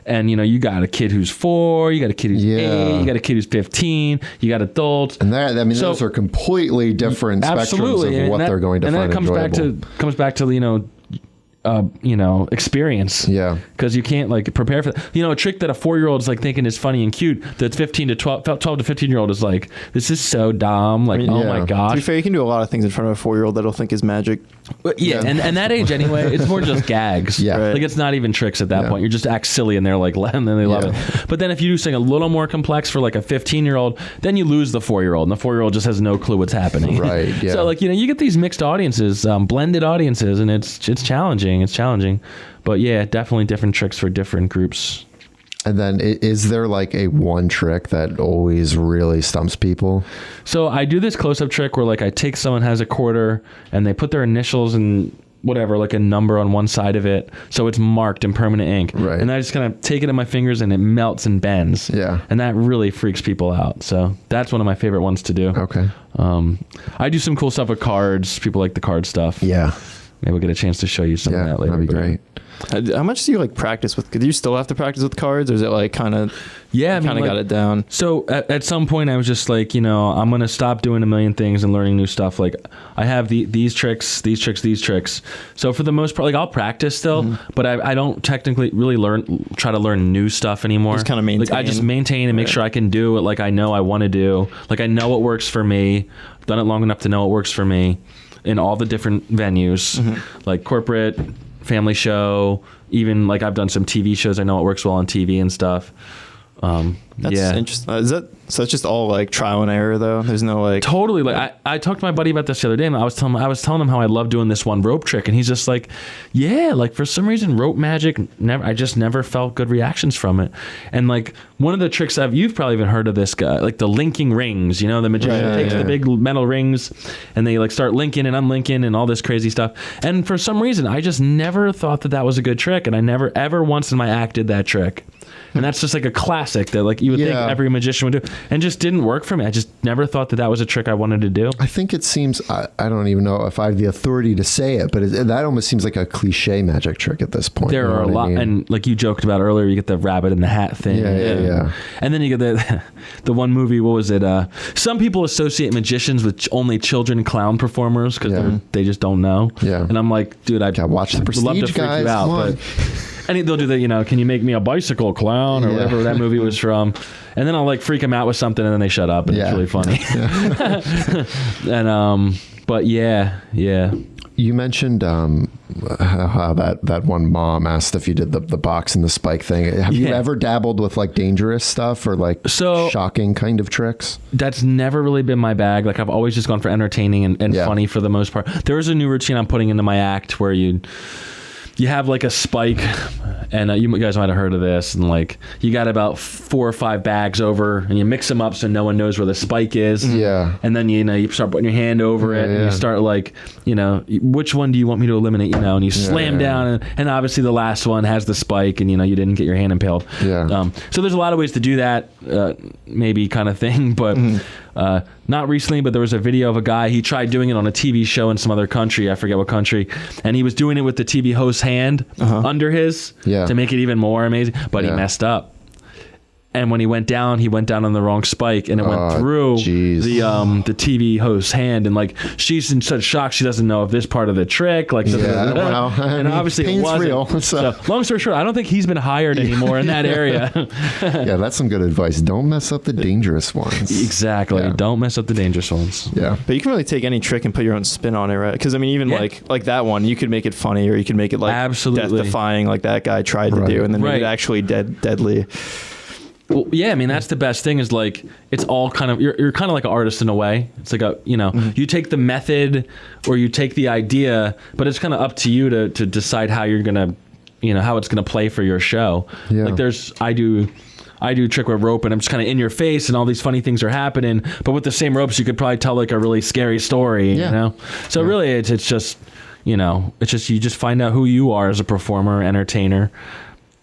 and you got a kid who's 4, you got a kid who's 8, you got a kid who's 15, you got adults. And those are completely different spectrums of what they're going to find enjoyable. And that comes back to experience. Yeah. Because you can't like prepare for that. A trick that a 4-year-old is like thinking is funny and cute, that 12 to 15-year-old is like, this is so dumb. Like, oh my gosh. To be fair, you can do a lot of things in front of a 4-year-old that'll think is magic. Yeah. And that age anyway, it's more just gags. Yeah. Right. Like it's not even tricks at that point. You're just act silly and they're like, and then they love it. But then if you do something a little more complex for like a 15-year-old, then you lose the 4-year-old, and the 4-year-old just has no clue what's happening. Right. Yeah. So like, you get these mixed audiences, blended audiences, and it's challenging. It's challenging. But yeah, definitely different tricks for different groups. And then is there like a one trick that always really stumps people? So I do this close-up trick where like I take someone has a quarter and they put their initials and whatever, like a number on one side of it, so it's marked in permanent ink. Right. And I just kind of take it in my fingers and it melts and bends. Yeah. And that really freaks people out. So that's one of my favorite ones to do. Okay. I do some cool stuff with cards. People like the card stuff. Yeah. Maybe we'll get a chance to show you some of that later. That'd be great. How much do you like practice with? Do you still have to practice with cards, or is it like kind of? Yeah, kind of got it down. So at some point, I was just like, I'm gonna stop doing a million things and learning new stuff. Like I have these tricks. So for the most part, like I'll practice still, but I don't technically really try to learn new stuff anymore. Just kind of maintain. Like I just maintain and make sure I can do it like I know I want to do. Like I know what works for me. I've done it long enough to know what works for me in all the different venues, like corporate, family show, even like I've done some TV shows. I know what works well on TV and stuff. That's interesting. So it's just all like trial and error though? There's no like... Totally. Like I talked to my buddy about this the other day, and I was telling him how I love doing this one rope trick, and he's just like, yeah, like for some reason rope magic, I just never felt good reactions from it. And like one of the tricks you've probably even heard of this guy, like the linking rings, the magician takes the big metal rings and they like start linking and unlinking and all this crazy stuff. And for some reason, I just never thought that was a good trick, and I never ever once in my act did that trick. And that's just like a classic that like you would think every magician would do, and just didn't work for me. I just never thought that was a trick I wanted to do. I think it seems, I don't even know if I have the authority to say it, but that almost seems like a cliche magic trick at this point. There are a lot, and like you joked about earlier, you get the rabbit in the hat thing. Yeah. And then you get the one movie, what was it? Some people associate magicians with only children clown performers because they just don't know. Yeah. And I'm like, dude, I'd watch The Prestige, love to freak guys. you out, but... And they'll do the, can you make me a bicycle clown or whatever that movie was from. And then I'll like freak them out with something and then they shut up and it's really funny. And, but yeah. You mentioned how that one mom asked if you did the box and the spike thing. Have you ever dabbled with like dangerous stuff or like shocking kind of tricks? That's never really been my bag. Like I've always just gone for entertaining and funny for the most part. There is a new routine I'm putting into my act where you have like a spike, and you guys might have heard of this, and like you got about 4 or 5 bags over, and you mix them up so no one knows where the spike is. Yeah. And then you start putting your hand over it, and you start like, which one do you want me to eliminate? And you slam down, and obviously the last one has the spike, and you didn't get your hand impaled. Yeah. So there's a lot of ways to do that, maybe kind of thing, but. Not recently, but there was a video of a guy, he tried doing it on a TV show in some other country, I forget what country, and he was doing it with the TV host's hand under his to make it even more amazing, but he messed up. And when he went down on the wrong spike, and it went through the TV host's hand, and like she's in such shock she doesn't know if this part of the trick, like well, and obviously it wasn't. Real, so long story short, I don't think he's been hired anymore in that area. Yeah, that's some good advice. Don't mess up the dangerous ones. Exactly. Yeah. Don't mess up the dangerous ones. Yeah, but you can really take any trick and put your own spin on it, right? Because I mean, even like that one, you could make it funny, or you could make it like absolutely death-defying, like that guy tried to do, and then make it actually deadly. Well, yeah, I mean, that's the best thing is like, it's all kind of, you're kind of like an artist in a way. It's like you take the method or you take the idea, but it's kind of up to you to decide how you're going to, how it's going to play for your show. Yeah. Like I do trick with rope and I'm just kind of in your face and all these funny things are happening, but with the same ropes, you could probably tell like a really scary story, you know? So really it's just, you just find out who you are as a performer, entertainer,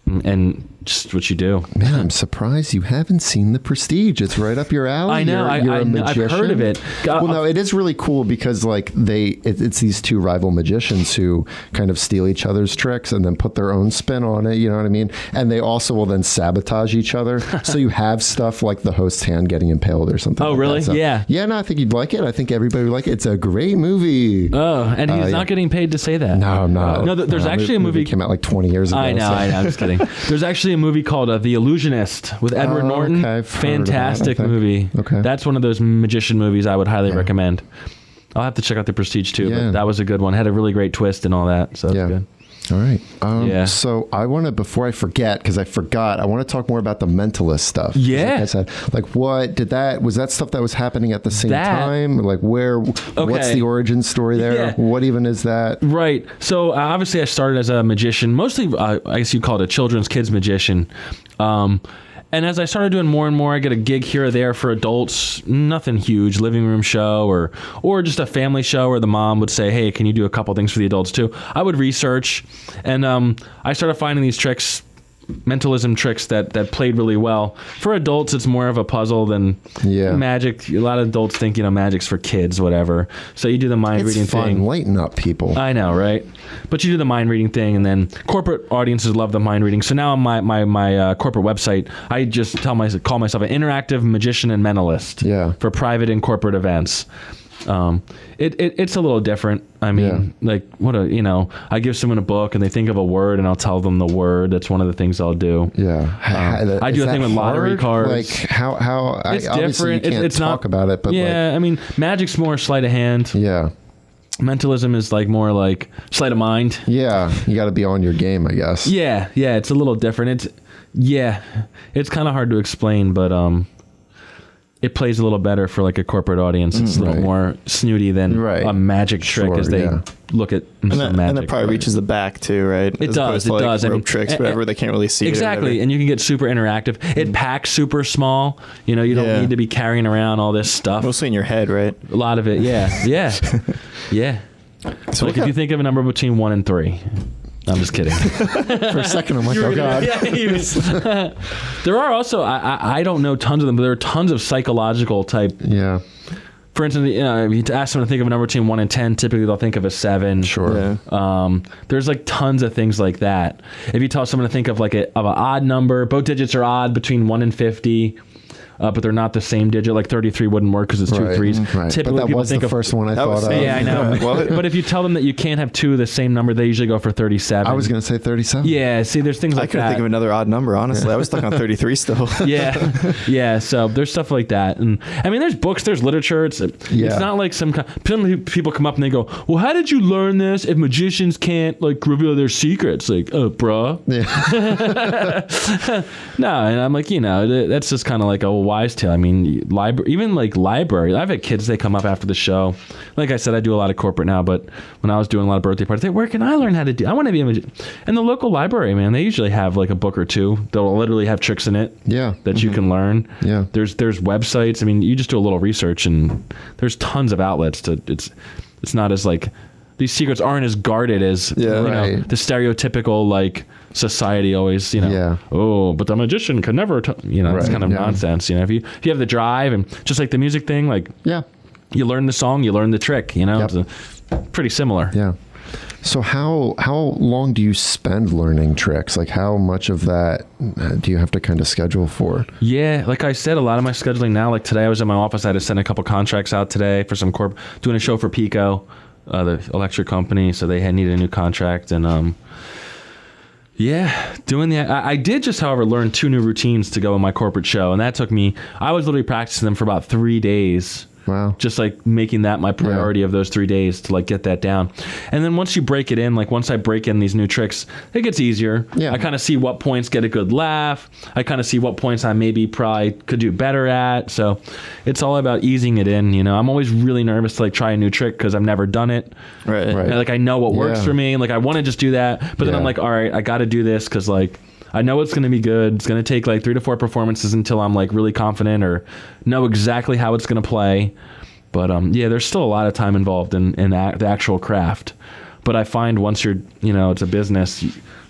and just what you do. Man, I'm surprised you haven't seen The Prestige. It's right up your alley. I know. I've heard of it. Well, no, it is really cool because like it's these two rival magicians who kind of steal each other's tricks and then put their own spin on it. You know what I mean? And they also will then sabotage each other. So you have stuff like the host's hand getting impaled or something. Oh, like really? That. So, yeah. Yeah, no, I think you'd like it. I think everybody would like it. It's a great movie. Oh, and he's not getting paid to say that. No, I'm not. No, there's actually a movie came out like 20 years ago. I know. I'm just kidding. There's actually a movie called The Illusionist with Edward Norton. Okay. Fantastic movie. Okay. That's one of those magician movies I would highly recommend. I'll have to check out The Prestige too, but that was a good one. Had a really great twist and all that, so it's good. All right. So I want to, before I forget, because I forgot, I want to talk more about the mentalist stuff. Yeah. Like I said, like was that stuff that was happening at the same time? Like what's the origin story there? Yeah. What even is that? Right. So obviously I started as a magician, mostly, I guess you'd call it a children's kids magician. And as I started doing more and more, I get a gig here or there for adults, nothing huge, living room show or just a family show where the mom would say, hey, can you do a couple things for the adults too? I would research, and I started finding these tricks, mentalism tricks that played really well. For adults, it's more of a puzzle than magic. A lot of adults think, magic's for kids, whatever. So you do the mind reading thing. Lighten up, people. I know, right? But you do the mind reading thing, and then corporate audiences love the mind reading. So now on my corporate website, I just call myself an interactive magician and mentalist for private and corporate events. It's a little different. I mean, like I give someone a book and they think of a word and I'll tell them the word. That's one of the things I'll do. Yeah. I do a thing with lottery cards. Like how it's obviously different. You can't it's talk about it, but I mean, magic's more sleight of hand. Yeah. Mentalism is like more like sleight of mind. Yeah. You got to be on your game, I guess. Yeah. Yeah. It's a little different. It's kind of hard to explain, but, it plays a little better for like a corporate audience. It's a little more snooty than a magic trick as they look at some magic. And it probably reaches the back too, right? It does. It does. Rope tricks, whatever, they can't really see exactly. And you can get super interactive. It packs super small. You don't need to be carrying around all this stuff. Mostly in your head, right? A lot of it, yeah. Yeah. So like if you think of a number between 1 and 3. I'm just kidding. For a second, I'm like, oh God. There are also, I don't know tons of them, but there are tons of psychological type. Yeah. For instance, if you ask someone to think of a number between 1 and 10, typically they'll think of a 7. Sure. Yeah. There's like tons of things like that. If you tell someone to think of like an odd number, both digits are odd between 1 and 50. But they're not the same digit. Like 33 wouldn't work because it's 2 threes. Right. Typically, but that was the first one I thought of. Yeah, I know. But if you tell them that you can't have 2 of the same number, they usually go for 37. I was going to say 37. Yeah, see, there's things like that. I couldn't think of another odd number, honestly. I was stuck on 33 still. Yeah. So there's stuff like that. And I mean, there's books, there's literature. It's not like some people come up and they go, well, how did you learn this if magicians can't like reveal their secrets? Like, bruh. Yeah. No, and I'm like, that's just kind of like a wise tale. I mean, library. I've had kids, they come up after the show. Like I said, I do a lot of corporate now, but when I was doing a lot of birthday parties, where can I learn how to do? I want to be a magician. And the local library, man, they usually have like a book or two. They'll literally have tricks in it. Yeah. That you can learn. Yeah. There's websites. I mean, you just do a little research, and there's tons of outlets to. It's not as like these secrets aren't as guarded as the stereotypical like society always but the magician can never it's kind of nonsense. If you have the drive, and just like the music thing, like you learn the song, you learn the trick, it's pretty similar. So how long do you spend learning tricks? Like how much of that do you have to kind of schedule for? Yeah, like I said, a lot of my scheduling now, like today I was in my office, I had to send a couple contracts out today for some doing a show for Pico, the electric company, so they needed a new contract, and doing I did just, however, learn 2 new routines to go in my corporate show, and that took me, I was literally practicing them for about 3 days. Wow. Just like making that my priority of those 3 days to like get that down. And then once you break it in, like once I break in these new tricks, it gets easier. Yeah. I kind of see what points get a good laugh. I kind of see what points I maybe probably could do better at. So it's all about easing it in, you know. I'm always really nervous to like try a new trick because I've never done it. Right. And, like I know what works for me. Like I want to just do that. But then I'm like, all right, I got to do this because like I know it's going to be good. It's going to take like 3 to 4 performances until I'm like really confident or know exactly how it's going to play. But there's still a lot of time involved in the actual craft. But I find once you're, you know, it's a business,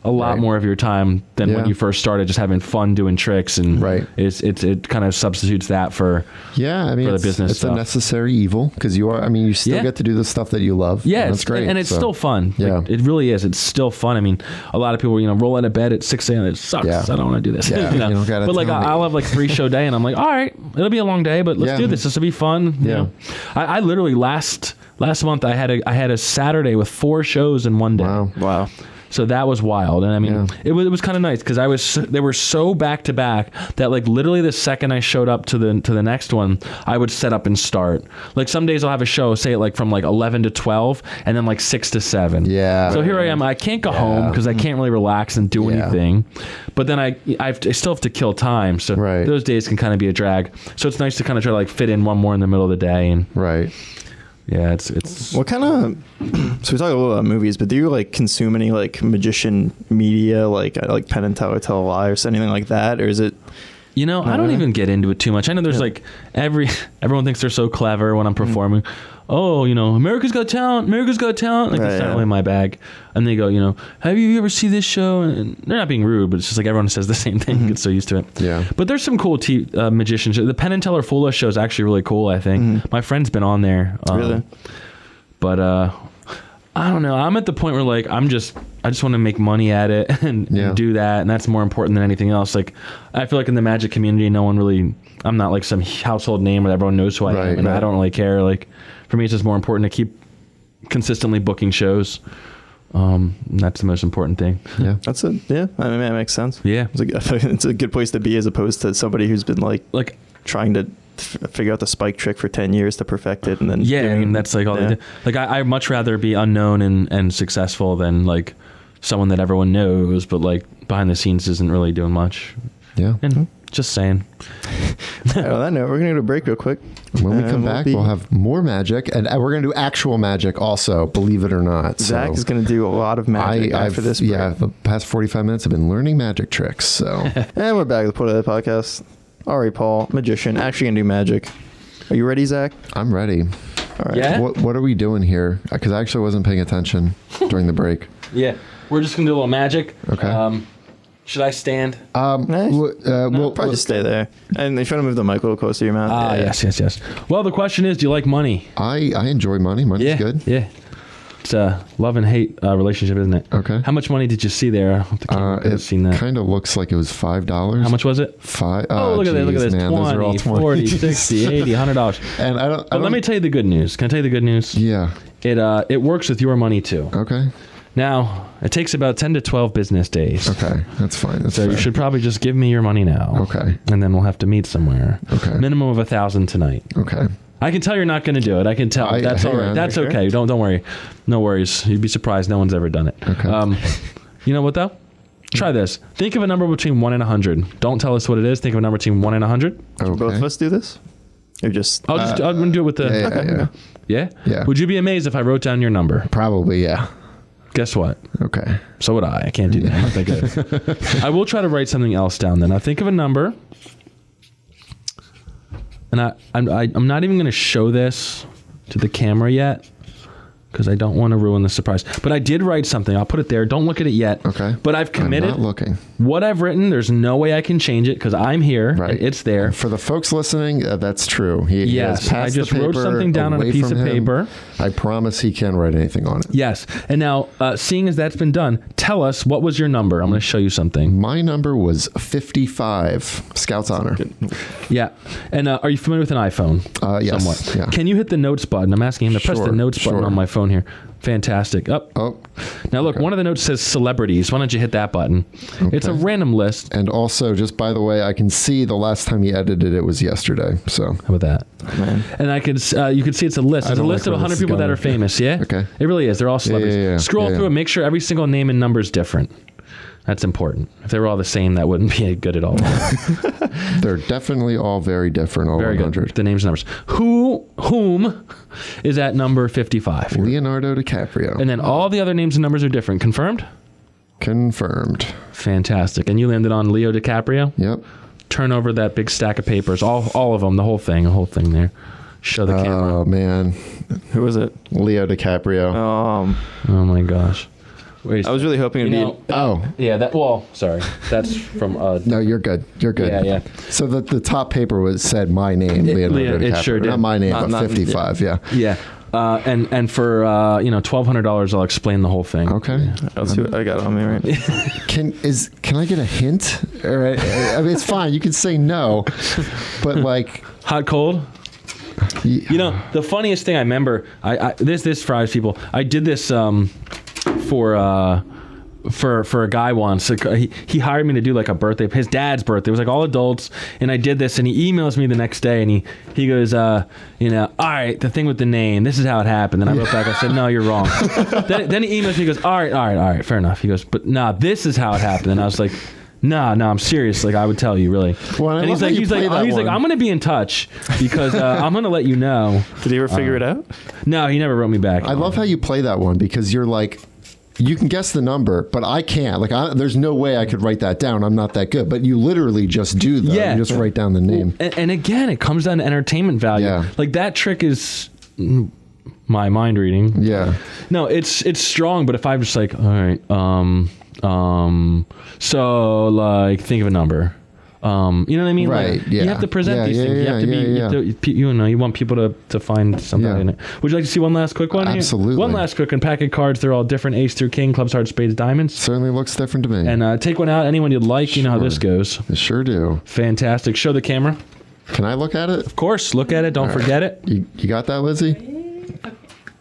a lot more of your time than when you first started, just having fun doing tricks, and it kind of substitutes that for I mean, for the business it's stuff. a necessary evil because you still get to do the stuff that you love. Yeah, and that's great, and it's still fun. Yeah, like, it really is. It's still fun. I mean, a lot of people, you know, roll out of bed at 6 a.m. It sucks. Yeah. I don't want to do this. Yeah, you know? you don't gotta but like, tell me. I'll have like 3 show day, and I'm like, all right, it'll be a long day, but let's do this. This will be fun. You know? I literally last month I had a Saturday with 4 shows in one day. Wow. So that was wild. And I mean, it was kind of nice because they were so back to back that like literally the second I showed up to the next one, I would set up and start. Like some days I'll have a show, say it like from like 11 to 12 and then like 6 to 7. Yeah. So here I am. I can't go home because I can't really relax and do anything. But then I still have to kill time. So those days can kind of be a drag. So it's nice to kind of try to like fit in one more in the middle of the day. And yeah, it's what kind of so we talk a little about movies, but do you like consume any like magician media, like Penn and Teller Tell a Lie or anything like that, or is it? You know, I don't even get into it too much. I know there's like everyone thinks they're so clever when I'm performing. Oh, you know, America's Got Talent. Like it's not really my bag. And they go, you know, have you ever seen this show? And they're not being rude, but it's just like everyone says the same thing. Get so used to it. Yeah. But there's some cool magician shows. The Penn and Teller Fool Us show is actually really cool, I think. My friend's been on there. Really? But I don't know. I'm at the point where like I just want to make money at it and do that, and that's more important than anything else. Like I feel like in the magic community, I'm not like some household name where everyone knows who I am, and I don't really care. Like for me, it's just more important to keep consistently booking shows. That's the most important thing. Yeah, that's it. Yeah, I mean that makes sense. Yeah, it's a good place to be as opposed to somebody who's been like trying to figure out the spike trick for 10 years to perfect it, and then and that's like all they do. Like I'd much rather be unknown and successful than like someone that everyone knows, but like behind the scenes isn't really doing much. Yeah. And just saying. On that note, we're gonna go to a break real quick. When we come back, we'll have more magic, and we're going to do actual magic also, believe it or not. Zach is going to do a lot of magic after this break. Yeah, the past 45 minutes I've been learning magic tricks. So, and we're back with the Put It Podcast. Ari Paul, magician, actually going to do magic. Are you ready, Zach? I'm ready. All right. Yeah? What are we doing here? Because I actually wasn't paying attention during the break. Yeah, we're just going to do a little magic. Okay. Should I stand? We'll probably just stay there. And if you want to move the mic a little closer to your mouth. Yes. Well, the question is, do you like money? I enjoy money. Money's good. Yeah. It's a love and hate relationship, isn't it? Okay. How much money did you see there? It seen that. Kind of looks like it was $5. How much was it? $5. Oh, look at that. Look at this. Man, 20, 40, 60, 80, $100. And I don't. But let me tell you the good news. Can I tell you the good news? Yeah. It works with your money too. Okay. Now, it takes about 10 to 12 business days. Okay. That's fine. That's so fair. You should probably just give me your money now. Okay. And then we'll have to meet somewhere. Okay. Minimum of $1,000 tonight. Okay. I can tell you're not going to do it. I can tell. That's all right. That's okay. Don't worry. No worries. You'd be surprised. No one's ever done it. Okay. You know what though? Try this. Think of a number between 1 and 100. Don't tell us what it is. Think of a number between 1 and 100. Okay. Both of us do this? Or just... I'm going to do it with the... Yeah. Yeah? Would you be amazed if I wrote down your number? Probably, yeah. Guess what? Okay. So would I. I can't do that. I'm not that good. I will try to write something else down then. Now think of a number. And I'm not even going to show this to the camera yet. because I don't want to ruin the surprise. But I did write something. I'll put it there. Don't look at it yet. Okay. But I've committed. I'm not looking. What I've written, there's no way I can change it because I'm here. Right. And it's there. For the folks listening, that's true. He has Yes. passed I just the wrote paper something down on a away piece of from him. paper. I promise he can write anything on it. Yes. And now, seeing as that's been done, tell us, what was your number? I'm going to show you something. My number was 55. Scout's honor. Yeah. And are you familiar with an iPhone? Yes. Somewhat. Yeah. Can you hit the notes button? I'm asking him to press the Sure, notes button sure. on my phone here. Fantastic. Up. Oh. Now look, one of the notes says celebrities. Why don't you hit that button? Okay. It's a random list. And also, just by the way, I can see the last time he edited it was yesterday. So How about that? Man. And I could, you can see it's a list. It's a don't list like of where 100 this is people that going. are famous. Yeah. Okay. It really is. They're all celebrities. yeah. Scroll Yeah, through yeah. it. Make sure every single name and number is different. That's important. If they were all the same, that wouldn't be good at all. they're definitely all very different, all Very 100. good. The names and numbers. Whom is at number 55? Leonardo DiCaprio. And then all the other names and numbers are different. Confirmed? Confirmed. Fantastic. And you landed on Leo DiCaprio? Yep. Turn over that big stack of papers. All of them. The whole thing there. Show the camera. Oh, man. Who was it? Leo DiCaprio. Oh my gosh. Wait, I was really hoping it'd be. Oh. Yeah, sorry. That's from No, you're good. You're good. Yeah. So the top paper said my name, Leonardo DiCaprio. it sure did. Not my name, Not- but 55, yeah. Yeah. And for $1,200 I'll explain the whole thing. Okay. Let's see what I got on me right now. Can I get a hint? All right. I mean, it's fine. You can say no, but like, Hot cold? You know, the funniest thing I remember, this fries people. I did this for a guy once. He hired me to do like a birthday, his dad's birthday. It was like all adults, and I did this, and he emails me the next day, and he goes, all right, the thing with the name, this is how it happened. And I wrote back, I said, no, you're wrong. then he emails me, he goes, all right, fair enough. He goes, but nah, this is how it happened. And I was like, no, I'm serious. Like, I would tell you, really. Well, and he's like, I'm going to be in touch because I'm going to let you know. Did he ever figure it out? No, he never wrote me back. I love how you play that one because you're like, you can guess the number, but I can't. Like, there's no way I could write that down. I'm not that good. But you literally just do that. Yeah. You just write down the name. And again, it comes down to entertainment value. Yeah. Like, that trick is my mind reading. Yeah. No, it's strong. But if I'm just like, all right, so like, think of a number. You know what I mean? Right. Like, Yeah. You have to present these things. You have to be. You want people to find something in it. Would you like to see one last quick one? Absolutely. One last quick one. Pack of cards. They're all different. Ace through king. Clubs, hearts, spades, diamonds. Certainly looks different to me. And take one out. Anyone you'd like. You know how this goes. I sure do. Fantastic. Show the camera. Can I look at it? Of course. Look at it. Don't forget it. You got that, Lizzie?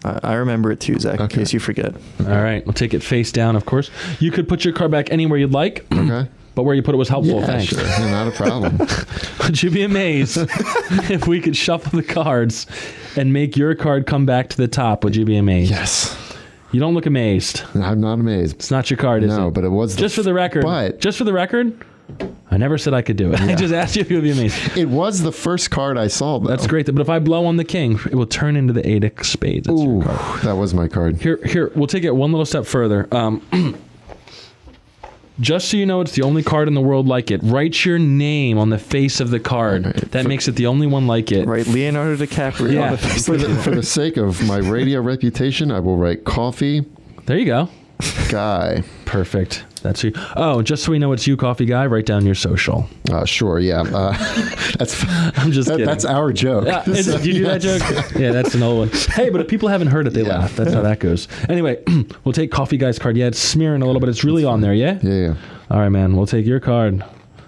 I remember it too, Zach, in case you forget. All right. We'll take it face down, of course. You could put your card back anywhere you'd like. Okay. But where you put it was helpful. Yeah, Thanks. sure. Yeah, not a problem. Would you be amazed if we could shuffle the cards and make your card come back to the top? Would you be amazed? Yes. You don't look amazed. I'm not amazed. It's not your card, is it? No, but it was Just for the record. But just for the record, I never said I could do it. I just asked you if you would be amazed. it was the first card I saw, though. That's great. But if I blow on the king, it will turn into the 8 of spades. That's Ooh, your card. that was my card. Here, we'll take it one little step further. Just so you know, it's the only card in the world like it. Write your name on the face of the card. Right. That makes it the only one like it. Right, Leonardo DiCaprio. Yeah. On the face For the sake of my radio reputation, I will write coffee There you go. guy. Perfect. That's you. Oh, just so we know it's you, coffee guy. Write down your social. Sure, yeah. That's I'm just kidding. That's our joke. Did you do that joke? Yeah, that's an old one. Hey, but if people haven't heard it, they laugh. That's how that goes. Anyway, we'll take coffee guy's card. Yeah, it's smearing a little, but it's really on there. Yeah. Yeah. All right, man. We'll take your card.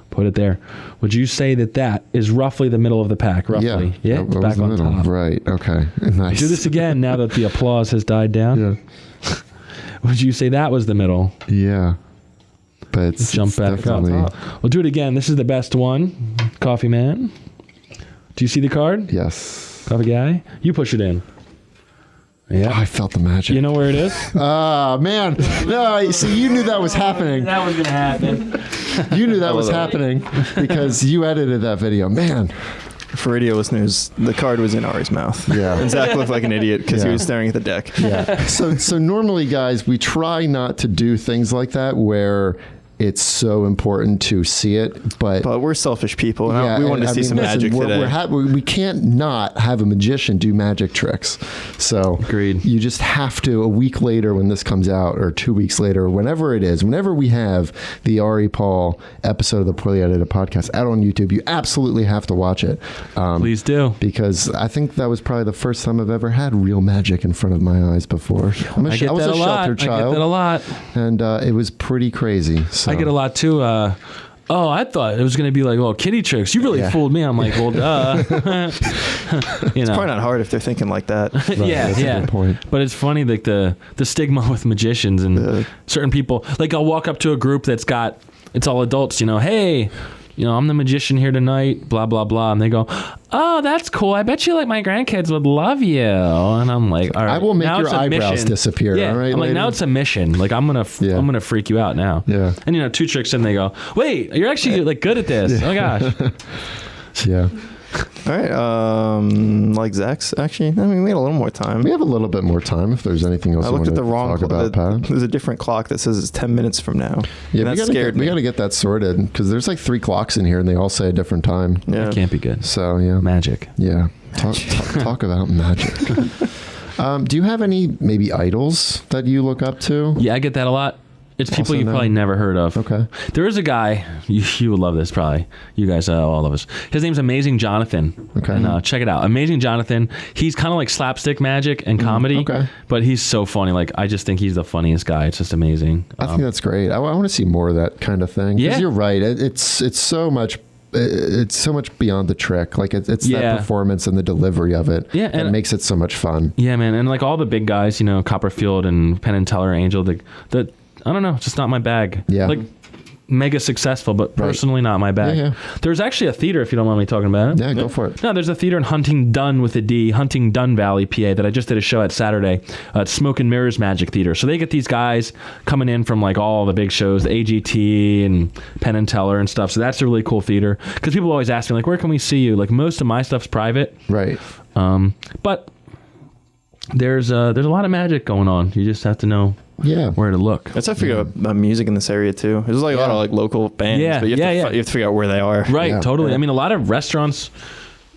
Put it there. Would you say that is roughly the middle of the pack? Roughly. Yeah. That was Back the on middle. top. Right. Okay. Nice. Do this again now that the applause has died down. Yeah. Would you say that was the middle? Yeah. But Jump back up. We'll do it again. This is the best one. Coffee man. Do you see the card? Yes. Coffee guy. You push it in. Yeah. Oh, I felt the magic. You know where it is? Ah, man. No, see, you knew that was happening. That was going to happen. You knew that was happening because you edited that video. Man. For radio listeners, the card was in Ari's mouth. Yeah. And Zach looked like an idiot because he Yeah. was staring at the deck. Yeah. So normally, guys, we try not to do things like that where it's so important to see it. But we're selfish people. And we want to see some magic today. We can't not have a magician do magic tricks. So agreed. You just have to, a week later when this comes out, or 2 weeks later, whenever it is, whenever we have the Ari Paul episode of the Poorly Edited Podcast out on YouTube, you absolutely have to watch it. Please do. Because I think that was probably the first time I've ever had real magic in front of my eyes before. I was a sheltered child. I get that a lot. And it was pretty crazy. So. I get a lot too. I thought it was going to be like, well, kitty tricks. You really fooled me. I'm like, well, duh. It's probably not hard if they're thinking like that. Right, yeah. A good point. But it's funny, like the stigma with magicians and certain people. Like I'll walk up to a group that's got, it's all adults, hey, I'm the magician here tonight, blah, blah, blah. And they go, oh, that's cool. I bet you like my grandkids would love you. And I'm like, all right. I will make your eyebrows disappear. Yeah. All right, I'm like, now it's a mission. Like I'm going to freak you out now. Yeah. And 2 tricks in, they go, wait, you're actually like good at this. Oh my gosh. Yeah. All right. Like Zak's actually, we had a little more time. We have a little bit more time if there's anything else I looked at the wrong talk about, Pat. There's a different clock that says it's 10 minutes from now. Yeah, that scared me. We got to get that sorted because there's like 3 clocks in here and they all say a different time. Yeah. That can't be good. So, yeah. Magic. Yeah. Talk about magic. Do you have any maybe idols that you look up to? Yeah, I get that a lot. It's people you've probably never heard of. Okay. There is a guy, you would love this probably. You guys, all of us. His name's Amazing Jonathan. Okay. And check it out. Amazing Jonathan. He's kind of like slapstick magic and comedy. Okay. But he's so funny. Like, I just think he's the funniest guy. It's just amazing. I think that's great. I want to see more of that kind of thing. Yeah. Because you're right. It's so much. It's so much beyond the trick. Like it's that performance and the delivery of it that makes it so much fun. Yeah, man. And like all the big guys, Copperfield and Penn and Teller, Angel, the I don't know, it's just not my bag. Yeah. Like mega successful, but personally not my bag. Yeah. There's actually a theater, if you don't mind me talking about it. Yeah, go for it. No, there's a theater in Huntingdon with a D, Huntingdon Valley, PA, that I just did a show at Saturday. It's Smoke and Mirrors Magic Theater. So they get these guys coming in from like all the big shows, the AGT and Penn and Teller and stuff. So that's a really cool theater. Because people always ask me, like, where can we see you? Like most of my stuff's private. Right. But there's a lot of magic going on. You just have to know where to look. That's how I figure out music in this area too. There's like a lot of like local bands, but you have to figure out where they are. Right, totally. Yeah. I mean, a lot of restaurants,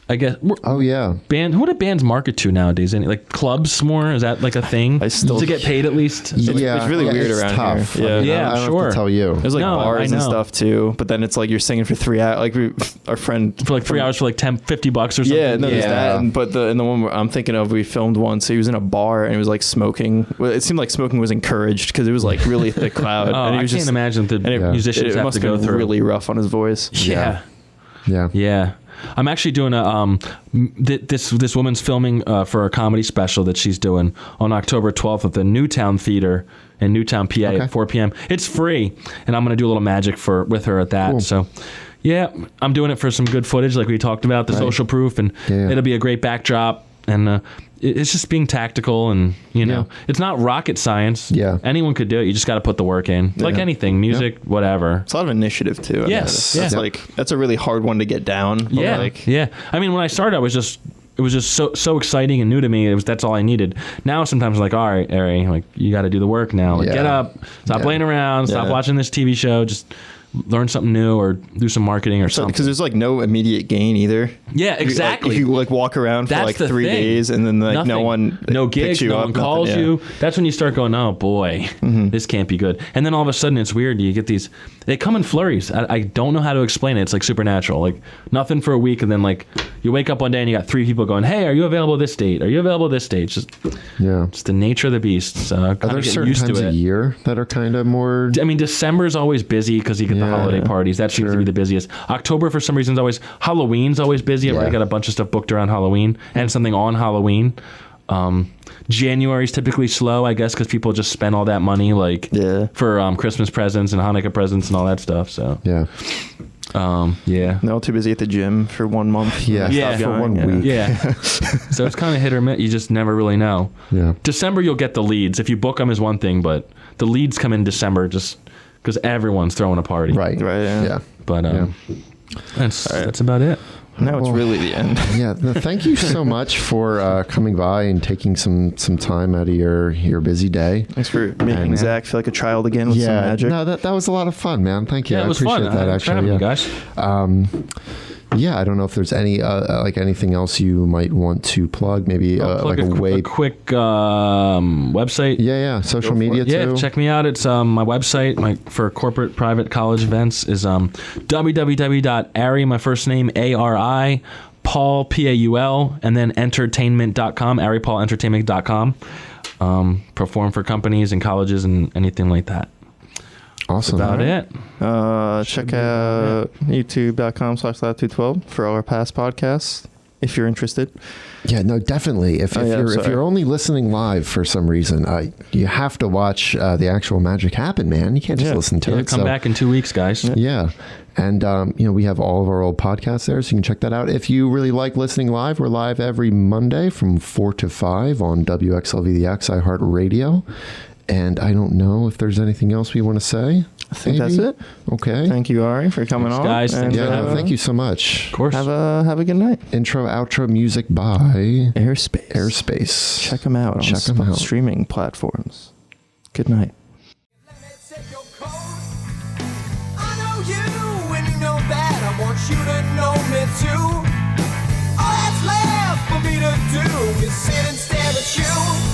I guess. Oh yeah. Who do bands market to nowadays? Any like clubs more? Is that like a thing? To get paid at least. It's really weird around tough. here. Yeah, I don't have to tell you. There's like bars and stuff too, but then it's like you're singing for 3 hours. Like our friend for like 3 hours for like $50 or something. Yeah, no, there's that. But the one I'm thinking of, we filmed once. He was in a bar and he was like smoking. Well, it seemed like smoking was encouraged because it was like really thick cloud. And I can't imagine the musicians have to go through. Really rough on his voice. Yeah. Yeah. I'm actually doing this woman's filming for a comedy special that she's doing on October 12th at the Newtown Theater in Newtown, PA at 4 p.m. It's free, and I'm going to do a little magic with her at that. Cool. So, yeah, I'm doing it for some good footage like we talked about, the social proof, and it'll be a great backdrop. And it's just being tactical, and it's not rocket science. Yeah, anyone could do it. You just got to put the work in, like anything, music, whatever. It's a lot of initiative too. Yes, that's a really hard one to get down. Yeah, I mean, when I started, it was just so exciting and new to me. That's all I needed. Now sometimes I'm like, all right, Ari, like you got to do the work now. Like, get up, stop playing around, stop watching this TV show, just learn something new or do some marketing or something. Because there's like no immediate gain either. Yeah, exactly. You like walk around for like 3 days and then like no gigs, no one calls you. That's when you start going, oh boy, this can't be good. And then all of a sudden it's weird. You get these, they come in flurries. I don't know how to explain it. It's like supernatural. Like nothing for a week, and then like you wake up one day and you got 3 people going, hey, are you available this date? Are you available this date? Just the nature of the beast. So are there certain times a year that are kind of more? I mean, December's always busy because you get the holiday parties. That seems to be the busiest. October for some reason is always, Halloween's always busy. I got a bunch of stuff booked around Halloween and something on Halloween. January's typically slow, I guess, because people just spend all that money for Christmas presents and Hanukkah presents and all that stuff. So they're all too busy at the gym for 1 month. For 1 week. So it's kind of hit or miss. You just never really know. December you'll get the leads. If you book them is one thing, but the leads come in December just because everyone's throwing a party. Right. Yeah. But that's about it. Now it's really the end. Yeah. Thank you so much for coming by and taking some time out of your busy day. Thanks for making Zach feel like a child again with some magic. No, that was a lot of fun, man. Thank you. Yeah, it was I appreciate fun. that. Actually, you guys. Yeah, I don't know if there's any like anything else you might want to plug. Maybe like a quick website. Yeah, social media too. Yeah, check me out. It's my website for corporate private college events is www.ari, my first name ARI, Paul Paul, and then entertainment.com, aripaulentertainment.com. Perform for companies and colleges and anything like that. Awesome. That's about it. Check out youtube.com/latitude12 for all our past podcasts if you're interested. Yeah, no, definitely. If you're only listening live for some reason, you have to watch the actual magic happen, man. You can't just listen to it. Come back in 2 weeks, guys. Yeah. And, we have all of our old podcasts there, so you can check that out. If you really like listening live, we're live every Monday from 4 to 5 on WXLV, the iHeart Radio. And I don't know if there's anything else we want to say. I think that's it. Okay. Thank you, Ari, for coming on. Guys. Thank you so much. Of course. Have a good night. Intro, outro music by Airspace. Check them out on streaming platforms. Good night. You to know me too. All that's left for me to do is sit and stare at you.